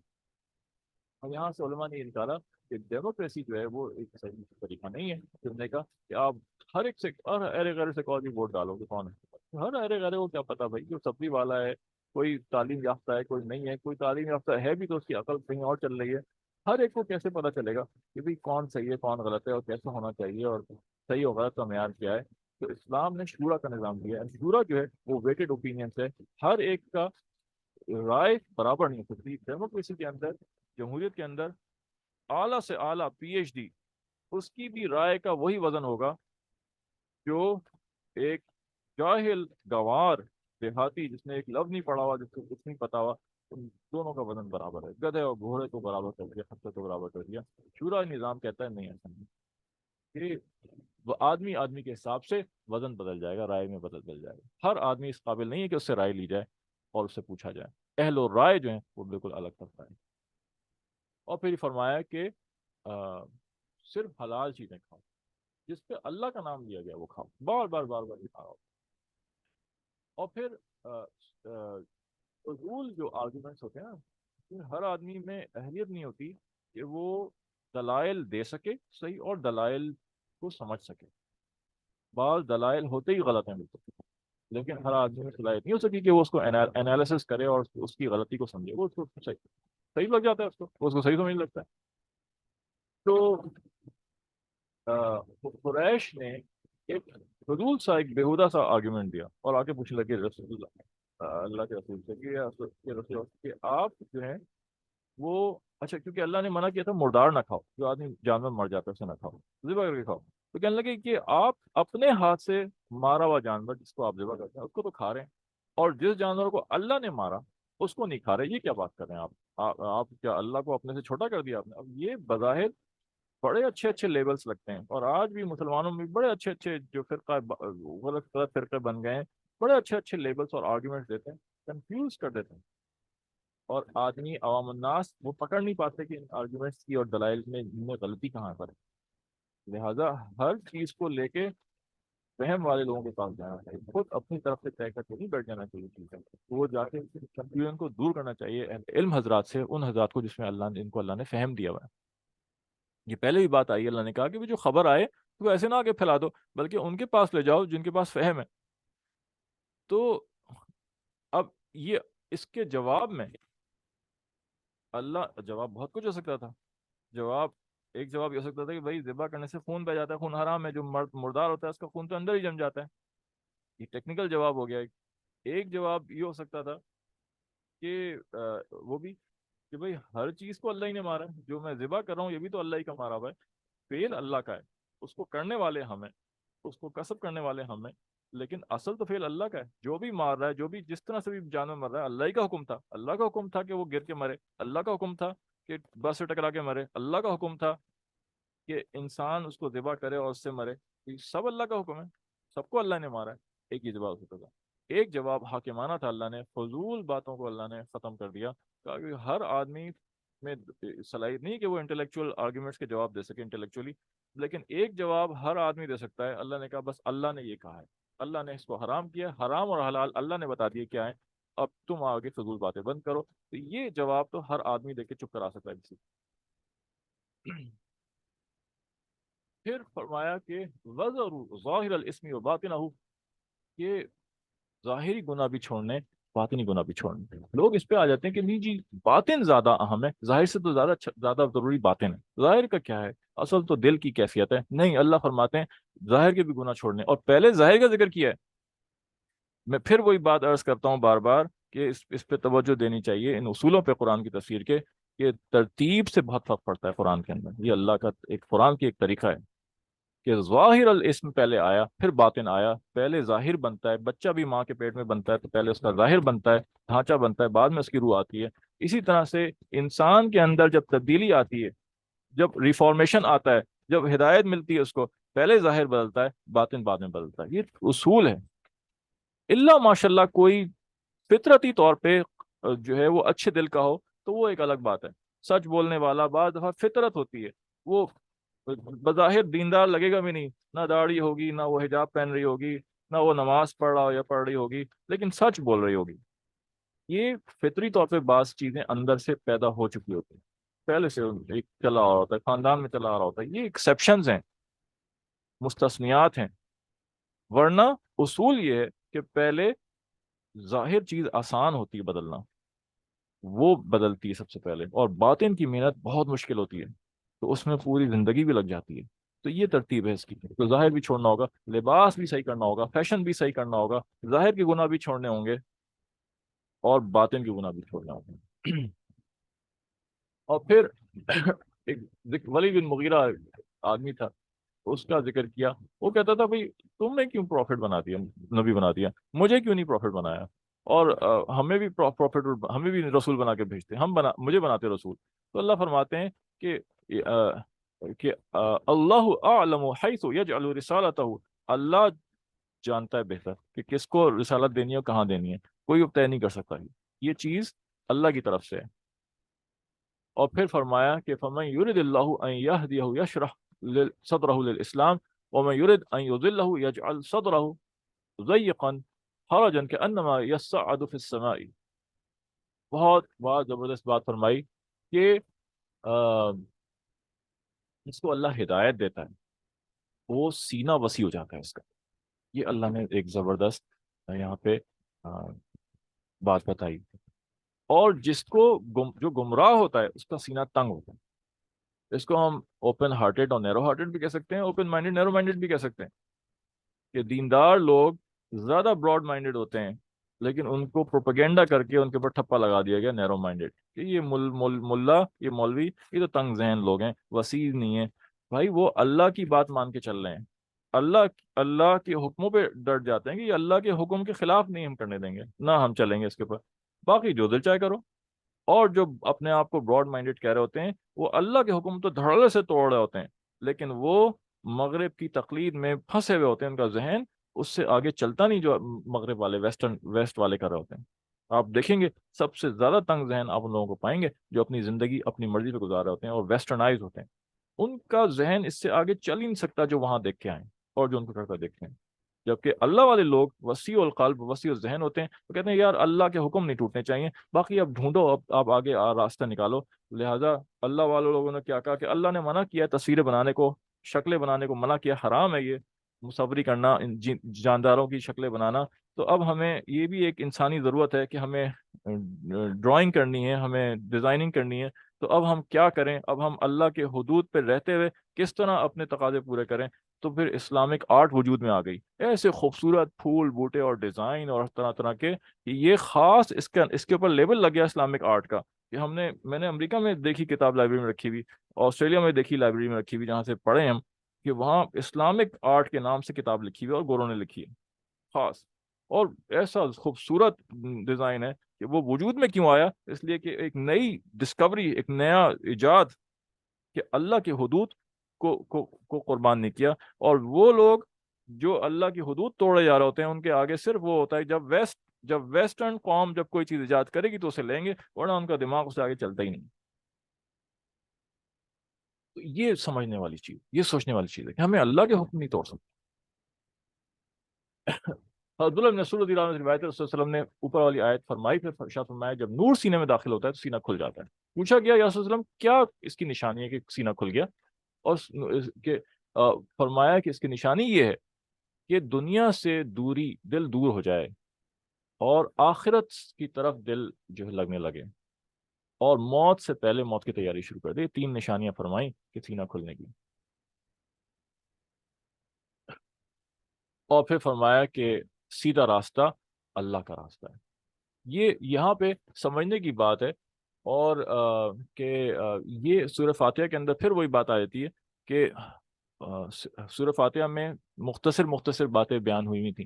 اور یہاں سے علماء نے یہ نکالا کہ ڈیموکریسی جو ہے وہ ایک صحیح طریقہ نہیں ہے چننے کا, کہ آپ ہر ایک سے ہر ارے غیر سے کوئی بھی ووٹ ڈالو گے, کون ہے ہر ارے غیر کو کیا پتا بھائی, جو سبزی والا ہے کوئی تعلیم یافتہ ہے کوئی نہیں ہے, کوئی تعلیم یافتہ ہے بھی تو اس کی عقل کہیں اور چل رہی ہے. ہر ایک کو کیسے پتا چلے گا کہ بھائی کون صحیح ہے کون غلط ہے, اور کیسے ہونا چاہیے, اور صحیح اور غلط کا معیار کیا ہے. تو اسلام نے شورا کا نظام دیا ہے. شورا جو ہے وہ ویٹڈ اوپینینس ہے, ہر ایک کا رائے برابر نہیں ہو سکتی. ڈیموکریسی کے اندر, جمہوریت کے اندر اعلیٰ سے اعلیٰ پی ایچ ڈی, اس کی بھی رائے کا وہی وزن ہوگا جو ایک جاہل گوار دیہاتی جس نے ایک لفظ نہیں پڑھا ہوا, جس کو کچھ نہیں پتا ہوا, ان دونوں کا وزن برابر ہے. گدھے اور گھوڑے کو برابر کر دیا, خطے کو برابر کر دیا. شورا نظام کہتا ہے نہیں, ایسا نہیں, کہ وہ آدمی کے حساب سے وزن بدل جائے گا, رائے میں بدل جائے گا. ہر آدمی اس قابل نہیں ہے کہ اس سے رائے لی جائے اور اس سے پوچھا جائے. اہل و رائے جو ہیں وہ بالکل الگ طرح ہے. اور پھر فرمایا کہ صرف حلال چیزیں کھاؤ, جس پہ اللہ کا نام لیا گیا وہ کھاؤ, بار بار بار بار کھاؤ. اور پھر فضول جو آرگومنٹس ہوتے ہیں نا, ہر آدمی میں اہلیت نہیں ہوتی کہ وہ دلائل دے سکے صحیح, اور دلائل کو سمجھ سکے. بعض دلائل ہوتے ہی غلط ہیں بالکل, لیکن ہر آدمی میں صلاحیت نہیں ہو سکی کہ وہ اس کو انالیسس کرے اور اس کی غلطی کو سمجھے. وہ اس کو صحیح لگ جاتا ہے, اس کو صحیح سمجھ لگتا ہے. تو قریش نے ایک فضول سا ایک بیہودہ سا آرگیومنٹ دیا اور آگے پوچھنے لگے رسول اللہ کے رسول سے کہ رسول کہ آپ جو ہیں وہ اچھا، کیونکہ اللہ نے منع کیا تھا مردار نہ کھاؤ، جو آدمی جانور مر جاتا ہے اسے نہ کھاؤ، ذبح کر کے کھاؤ. تو کہنے لگے کہ آپ اپنے ہاتھ سے مارا ہوا جانور جس کو آپ ذبح کرتے ہیں اس کو تو کھا رہے ہیں، اور جس جانور کو اللہ نے مارا اس کو نہیں کھا رہے. یہ کیا بات کر رہے ہیں آپ کیا اللہ کو اپنے سے چھوٹا کر دیا آپ نے؟ اب یہ بظاہر بڑے اچھے اچھے لیبلز لگتے ہیں، اور آج بھی مسلمانوں میں بڑے اچھے اچھے جو غلط غلط فرقے بن گئے ہیں، بڑے اچھے اچھے لیبلز اور آرگیومنٹس دیتے ہیں، کنفیوز کر دیتے ہیں. اور آدمی عوام الناس وہ پکڑ نہیں پاتے کہ ان آرگیومنٹس کی اور دلائل میں ان میں غلطی کہاں پر ہے. لہٰذا ہر چیز کو لے کے فہم والے لوگوں کے پاس جانا چاہیے، خود اپنی طرف سے طے کر کے نہیں بیٹھ جانا چاہیے چیزیں. وہ جا کے کنفیوژن کو دور کرنا چاہیے اہل علم حضرات سے، ان حضرات کو جس میں اللہ نے ان کو اللہ نے فہم دیا ہوا ہے. یہ پہلے بھی بات آئی، اللہ نے کہا کہ وہ جو خبر آئے تو ایسے نہ آگے پھیلا دو، بلکہ ان کے پاس لے جاؤ جن کے پاس فہم ہے. تو اب یہ اس کے جواب میں اللہ جواب بہت کچھ ہو سکتا تھا. جواب ایک جواب یہ ہو سکتا تھا کہ بھائی ذبح کرنے سے خون بہ جاتا ہے، خون حرام ہے، جو مردار ہوتا ہے اس کا خون تو اندر ہی جم جاتا ہے. یہ ٹیکنیکل جواب ہو گیا. ایک جواب یہ ہو سکتا تھا کہ وہ بھی کہ بھائی ہر چیز کو اللہ ہی نے مارا ہے، جو میں ذبح کر رہا ہوں یہ بھی تو اللہ ہی کا مارا ہوا ہے، فعل اللہ کا ہے، اس کو کرنے والے ہم ہیں، اس کو کسب کرنے والے ہم ہیں، لیکن اصل تو فعل اللہ کا ہے. جو بھی مار رہا ہے، جو بھی جس طرح سے بھی جانور مر رہا ہے، اللہ ہی کا حکم تھا. اللہ کا حکم تھا کہ وہ گر کے مرے، اللہ کا حکم تھا کہ بس سے ٹکرا کے مرے، اللہ کا حکم تھا کہ انسان اس کو ذبح کرے اور اس سے مرے. یہ سب اللہ کا حکم ہے، سب کو اللہ نے مارا ہے. ایک ہی جواب ہوتا تھا. ایک جواب حاکمانہ تھا، اللہ نے فضول باتوں کو اللہ نے ختم کر دیا. کہا کہ ہر آدمی میں صلاحیت نہیں کہ وہ انٹلیکچوئل آرگیومنٹس کے جواب دے سکے انٹلیکچولی، لیکن ایک جواب ہر آدمی دے سکتا ہے. اللہ نے کہا بس اللہ نے یہ کہا ہے، اللہ نے اس کو حرام کیا، حرام اور حلال اللہ نے بتا دیے کیا ہے، اب تم آگے فضول باتیں بند کرو. تو یہ جواب تو ہر آدمی دے کے چپ کرا سکتا ہے کسی. پھر فرمایا کہ وَذَرُوا ظَاهِرَ الْإِثْمِ وَبَاطِنَهُ، کہ ظاہری گناہ بھی چھوڑنے، باطنی گناہ بھی چھوڑنے. لوگ اس پہ آ جاتے ہیں کہ نہیں جی باطن زیادہ اہم ہے، ظاہر سے تو زیادہ ضروری باطن ہے. ظاہر کا کیا ہے، اصل تو دل کی کیفیت ہے. نہیں، اللہ فرماتے ہیں ظاہر کے بھی گناہ چھوڑنے، اور پہلے ظاہر کا ذکر کیا ہے. میں پھر وہی بات عرض کرتا ہوں بار بار کہ اس پہ توجہ دینی چاہیے، ان اصولوں پہ قرآن کی تفسیر کے. کہ ترتیب سے بہت فرق پڑتا ہے قرآن کے اندر. یہ اللہ کا ایک قرآن کی ایک طریقہ ہے کہ ظاہر الاسم پہلے آیا پھر باطن آیا. پہلے ظاہر بنتا ہے، بچہ بھی ماں کے پیٹ میں بنتا ہے تو پہلے اس کا ظاہر بنتا ہے، ڈھانچہ بنتا ہے، بعد میں اس کی روح آتی ہے. اسی طرح سے انسان کے اندر جب تبدیلی آتی ہے، جب ریفارمیشن آتا ہے، جب ہدایت ملتی ہے اس کو، پہلے ظاہر بدلتا ہے، باطن بعد میں بدلتا ہے. یہ اصول ہے. اللہ ماشاء اللہ کوئی فطرتی طور پہ جو ہے وہ اچھے دل کا ہو تو وہ ایک الگ بات ہے. سچ بولنے والا بعض دفعہ فطرت ہوتی ہے، وہ بظاہر دیندار لگے گا بھی نہیں، نہ داڑھی ہوگی، نہ وہ حجاب پہن رہی ہوگی، نہ وہ نماز پڑھ رہا ہو یا پڑھ رہی ہوگی، لیکن سچ بول رہی ہوگی. یہ فطری طور پہ بعض چیزیں اندر سے پیدا ہو چکی ہوتی ہیں، پہلے سے ایک چلا آ رہا ہوتا ہے، خاندان میں چلا آ رہا ہوتا ہے. یہ ایکسیپشنز ہیں، مستثنیات ہیں. ورنہ اصول یہ ہے کہ پہلے ظاہر چیز آسان ہوتی ہے بدلنا، وہ بدلتی ہے سب سے پہلے، اور باطن کی محنت بہت مشکل ہوتی ہے، تو اس میں پوری زندگی بھی لگ جاتی ہے. تو یہ ترتیب ہے اس کی. تو ظاہر بھی چھوڑنا ہوگا، لباس بھی صحیح کرنا ہوگا، فیشن بھی صحیح کرنا ہوگا، ظاہر کے گناہ بھی چھوڑنے ہوں گے، اور باطن کے گناہ بھی چھوڑنا ہوگا. اور پھر ایک ولید بن مغیرہ آدمی تھا، اس کا ذکر کیا. وہ کہتا تھا بھائی تم نے کیوں پروفٹ بنا دیا، نبی بنا دیا، مجھے کیوں نہیں پروفٹ بنایا، اور ہمیں بھی پروفٹ، ہمیں بھی رسول بنا کے بھیجتے، مجھے بناتے رسول. تو اللہ فرماتے ہیں کہ اللہ اعلم حیث یجعل رسالتہ، اللہ جانتا ہے بہتر کہ کس کو رسالت دینی ہے اور کہاں دینی ہے، کوئی طے نہیں کر سکتا. یہ چیز اللہ کی طرف سے ہے. اور پھر فرمایا کہ فمن یرد اللہ ان یہدیہ یشرح صدرہ للاسلام ومن یرد ان یضلہ یجعل صدرہ ضیقا حرجا کانما یصعد فی السماء. بہت بہت زبردست بات فرمائی کہ اس کو اللہ ہدایت دیتا ہے وہ سینہ وسیع ہو جاتا ہے اس کا. یہ اللہ نے ایک زبردست یہاں پہ بات بتائی. اور جس کو جو گمراہ ہوتا ہے اس کا سینہ تنگ ہوتا ہے. اس کو ہم اوپن ہارٹیڈ اور نیرو ہارٹیڈ بھی کہہ سکتے ہیں، اوپن مائنڈیڈ نیرو مائنڈیڈ بھی کہہ سکتے ہیں. کہ دیندار لوگ زیادہ براڈ مائنڈیڈ ہوتے ہیں، لیکن ان کو پروپیگنڈا کر کے ان کے اوپر ٹھپا لگا دیا گیا نیرو مائنڈیڈ، کہ یہ ملا، یہ مولوی، یہ تو تنگ ذہن لوگ ہیں، وسیع نہیں ہیں۔ بھائی وہ اللہ کی بات مان کے چل رہے ہیں، اللہ اللہ کے حکموں پہ ڈٹ جاتے ہیں کہ یہ اللہ کے حکم کے خلاف نہیں ہم کرنے دیں گے، نہ ہم چلیں گے اس کے اوپر، باقی جو دل چاہے کرو۔ اور جو اپنے آپ کو براڈ مائنڈیڈ کہہ رہے ہوتے ہیں، وہ اللہ کے حکم تو دھڑلے سے توڑ رہے ہوتے ہیں، لیکن وہ مغرب کی تقلید میں پھنسے ہوئے ہوتے ہیں، ان کا ذہن اس سے آگے چلتا نہیں جو مغرب والے ویسٹ والے کر رہے ہوتے ہیں۔ آپ دیکھیں گے سب سے زیادہ تنگ ذہن آپ ان لوگوں کو پائیں گے جو اپنی زندگی اپنی مرضی پہ گزار رہے ہوتے ہیں اور ویسٹرنائز ہوتے ہیں، ان کا ذہن اس سے آگے چل ہی نہیں سکتا جو وہاں دیکھ کے آئیں اور جو ان کو کرتا دیکھتے ہیں۔ جبکہ اللہ والے لوگ وسیع القلب وسیع الذہن ہوتے ہیں، وہ کہتے ہیں یار اللہ کے حکم نہیں ٹوٹنے چاہیے، باقی اب ڈھونڈو، اب آپ آگے راستہ نکالو۔ لہٰذا اللہ والے لوگوں نے کیا کہا کہ اللہ نے منع کیا ہے تصویریں بنانے کو، شکلیں بنانے کو منع کیا، حرام ہے یہ مصوری کرنا، جانداروں کی شکلیں بنانا۔ تو اب ہمیں یہ بھی ایک انسانی ضرورت ہے کہ ہمیں ڈرائنگ کرنی ہے، ہمیں ڈیزائننگ کرنی ہے۔ تو اب ہم کیا کریں؟ اب ہم اللہ کے حدود پہ رہتے ہوئے کس طرح اپنے تقاضے پورے کریں؟ تو پھر اسلامک آرٹ وجود میں آ گئی، ایسے خوبصورت پھول بوٹے اور ڈیزائن اور طرح طرح کے، یہ خاص اس کے اوپر لیبل لگ گیا اسلامک آرٹ کا، کہ میں نے امریکہ میں دیکھی کتاب لائبریری میں رکھی ہوئی، آسٹریلیا میں دیکھی لائبریری میں رکھی ہوئی جہاں سے پڑھے ہم، کہ وہاں اسلامک آرٹ کے نام سے کتاب لکھی ہوئی اور گوروں نے لکھی ہے خاص، اور ایسا خوبصورت ڈیزائن ہے کہ وہ وجود میں کیوں آیا؟ اس لیے کہ ایک نئی ڈسکوری، ایک نیا ایجاد، کہ اللہ کی حدود کو قربان نہیں کیا۔ اور وہ لوگ جو اللہ کی حدود توڑے جا رہے ہوتے ہیں، ان کے آگے صرف وہ ہوتا ہے جب ویسٹرن قوم جب کوئی چیز ایجاد کرے گی تو اسے لیں گے، ورنہ ان کا دماغ اس سے آگے چلتا ہی نہیں۔ تو یہ سمجھنے والی چیز، یہ سوچنے والی چیز ہے کہ ہمیں اللہ کے حکم نہیں توڑ سکتے۔ عبداللہ بن مسعود رضی اللہ عنہ سے روایت ہے، رسول صلی اللہ علیہ وسلم نے اوپر والی آیت فرمائی، پھر ارشاد فرمایا جب نور سینے میں داخل ہوتا ہے تو سینہ کھل جاتا ہے۔ پوچھا گیا یا رسول اللہ علیہ وسلم کیا اس کی نشانی ہے کہ سینہ کھل گیا؟ اور فرمایا کہ اس کی نشانی یہ ہے کہ دنیا سے دوری، دل دور ہو جائے اور آخرت کی طرف دل جو ہے لگنے لگے، اور موت سے پہلے موت کی تیاری شروع کر دے۔ 3 نشانیاں فرمائیں کہ سینہ کھلنے کی، اور پھر فرمایا کہ سیدھا راستہ اللہ کا راستہ ہے۔ یہ یہاں پہ سمجھنے کی بات ہے، اور یہ سورہ فاتحہ کے اندر پھر وہی بات آ جاتی ہے کہ سورہ فاتحہ میں مختصر باتیں بیان ہوئی تھیں،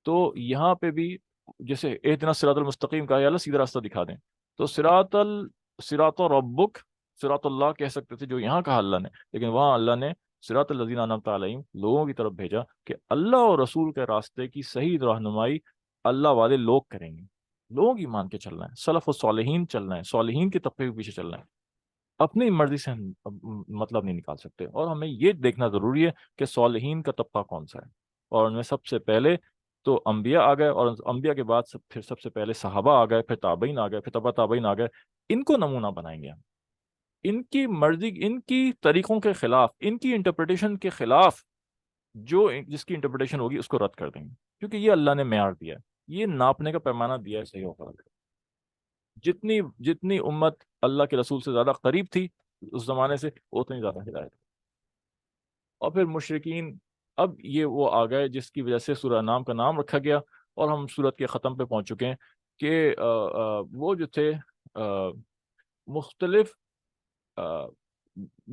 تو یہاں پہ بھی جیسے اہدنا الصراط المستقیم کا، یا اللہ سیدھا راستہ دکھا دیں، تو صراط ربک، صراط اللہ کہہ سکتے تھے جو یہاں کہا اللہ نے، لیکن وہاں اللہ نے صراط الذین انعمت علیہم لوگوں کی طرف بھیجا کہ اللہ اور رسول کے راستے کی صحیح رہنمائی اللہ والے لوگ کریں گے، لوگ ہی مان کے چلنا ہے، سلف و صالحین چلنا ہے، صالحین کے طبقے کے پیچھے چلنا ہے، اپنی مرضی سے ہم مطلب نہیں نکال سکتے۔ اور ہمیں یہ دیکھنا ضروری ہے کہ صالحین کا طبقہ کون سا ہے، اور ان میں سب سے پہلے تو انبیاء آ گئے، اور انبیاء کے بعد پھر سب سے پہلے صحابہ آ گئے، پھر تابعین آ گئے، پھر تبع تابعین آ گئے۔ ان کو نمونہ بنائیں گے ہم، ان کی مرضی، ان کی طریقوں کے خلاف، ان کی انٹرپریٹیشن کے خلاف جس کی انٹرپریٹیشن ہوگی اس کو رد کر دیں گے، کیونکہ یہ اللہ نے معیار دیا ہے، یہ ناپنے کا پیمانہ دیا ہے صحیح ہوگا۔ جتنی امت اللہ کے رسول سے زیادہ قریب تھی اس زمانے سے، اتنی زیادہ ہدایت۔ اور پھر مشرکین، اب یہ وہ آ گئے جس کی وجہ سے سورہ نام کا نام رکھا گیا، اور ہم سورت کے ختم پہ پہنچ چکے ہیں کہ وہ جو تھے مختلف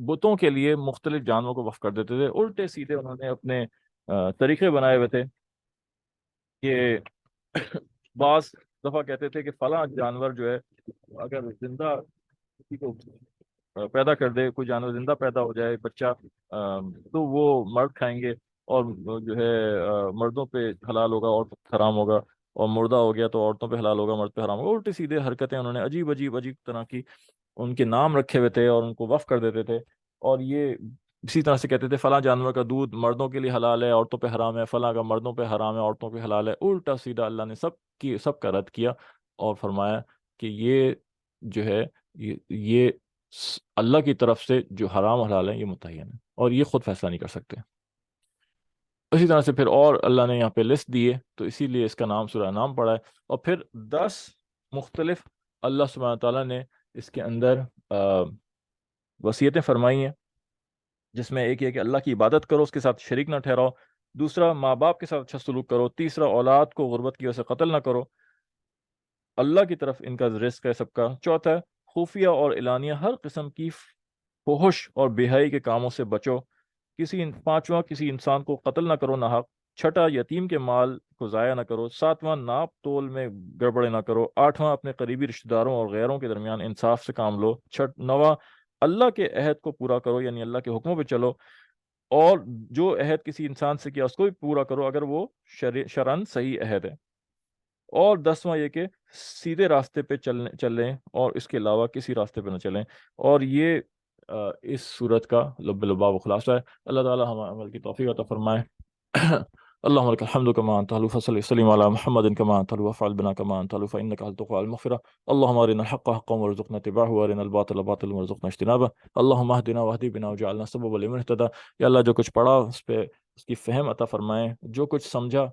بتوں کے لیے مختلف جانوروں کو وقف کر دیتے تھے، الٹے سیدھے انہوں نے اپنے طریقے بنائے ہوئے تھے کہ بعض دفعہ کہتے تھے کہ فلاں جانور جو ہے اگر زندہ کسی کو پیدا کر دے، کوئی جانور زندہ پیدا ہو جائے بچہ، تو وہ مرد کھائیں گے، اور جو ہے مردوں پہ حلال ہوگا، عورتوں پہ حرام ہوگا، اور مردہ ہو گیا تو عورتوں پہ حلال ہوگا، مرد پہ حرام ہوگا۔ الٹی سیدھے حرکتیں انہوں نے عجیب طرح کی ان کے نام رکھے ہوئے تھے اور ان کو وقف کر دیتے تھے، اور یہ اسی طرح سے کہتے تھے فلاں جانور کا دودھ مردوں کے لیے حلال ہے، عورتوں پہ حرام ہے، فلاں کا مردوں پہ حرام ہے، عورتوں پہ حلال ہے۔ الٹا سیدھا اللہ نے سب کا رد کیا، اور فرمایا کہ یہ جو ہے یہ اللہ کی طرف سے جو حرام حلال ہے یہ متعین ہے، اور یہ خود فیصلہ نہیں کر سکتے۔ اسی طرح سے پھر اور اللہ نے یہاں پہ لسٹ دیے، تو اسی لیے اس کا نام سورہ نام پڑا ہے۔ اور پھر 10 مختلف اللہ سبحانہ تعالیٰ نے اس کے اندر وصیتیں فرمائی ہیں، جس میں ایک یہ کہ اللہ کی عبادت کرو، اس کے ساتھ شریک نہ ٹھہراؤ، دوسرا ماں باپ کے ساتھ اچھا سلوک کرو، تیسرا اولاد کو غربت کی وجہ سے قتل نہ کرو، اللہ کی طرف ان کا رزق ہے سب کا، چوتھا ہے خفیہ اور اعلانیہ ہر قسم کی فحش اور بے حیائی کے کاموں سے بچو، پانچواں کسی انسان کو قتل نہ کرو ناحق، چھٹا یتیم کے مال کو ضائع نہ کرو، ساتواں ناپ تول میں گڑبڑے نہ کرو، آٹھواں اپنے قریبی رشتہ داروں اور غیروں کے درمیان انصاف سے کام لو، نواں اللہ کے عہد کو پورا کرو، یعنی اللہ کے حکموں پہ چلو، اور جو عہد کسی انسان سے کیا اس کو بھی پورا کرو اگر وہ شرعن صحیح عہد ہے، اور دسواں یہ کہ سیدھے راستے پہ چلیں اور اس کے علاوہ کسی راستے پہ نہ چلیں، اور یہ اس صورت کا لب لباب و خلاصہ ہے۔ اللہ تعالی ہمیں عمل کی توفیق عطا فرمائے۔ اللهم لك الحمد كما أنت أهل، فصل وسلم على محمد كما أنت أهل، وافعل بنا كما أنت أهل، فإنك أهل التقوى والمغفرة. اللهم أرنا الحق حقا وارزقنا اتباعه، وأرنا الباطل باطلا وارزقنا اجتنابه. اللهم اهدنا واهدي بنا وجعلنا سببا لمن اهتدى. یا اللہ جو کچھ پڑھا اس پہ اس کی فہم عطا فرمائے، جو کچھ سمجھا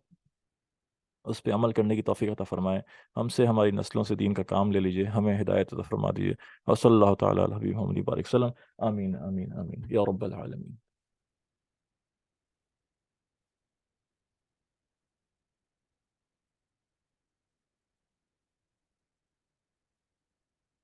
اس پہ عمل کرنے کی توفیق عطا فرمائے، ہم سے ہماری نسلوں سے دین کا کام لے لیجئے، ہمیں ہدایت عطا فرما دیجئے، اور صلی اللہ تعالیٰ علیہ وسلم، آمین آمین آمین یا رب العالمین۔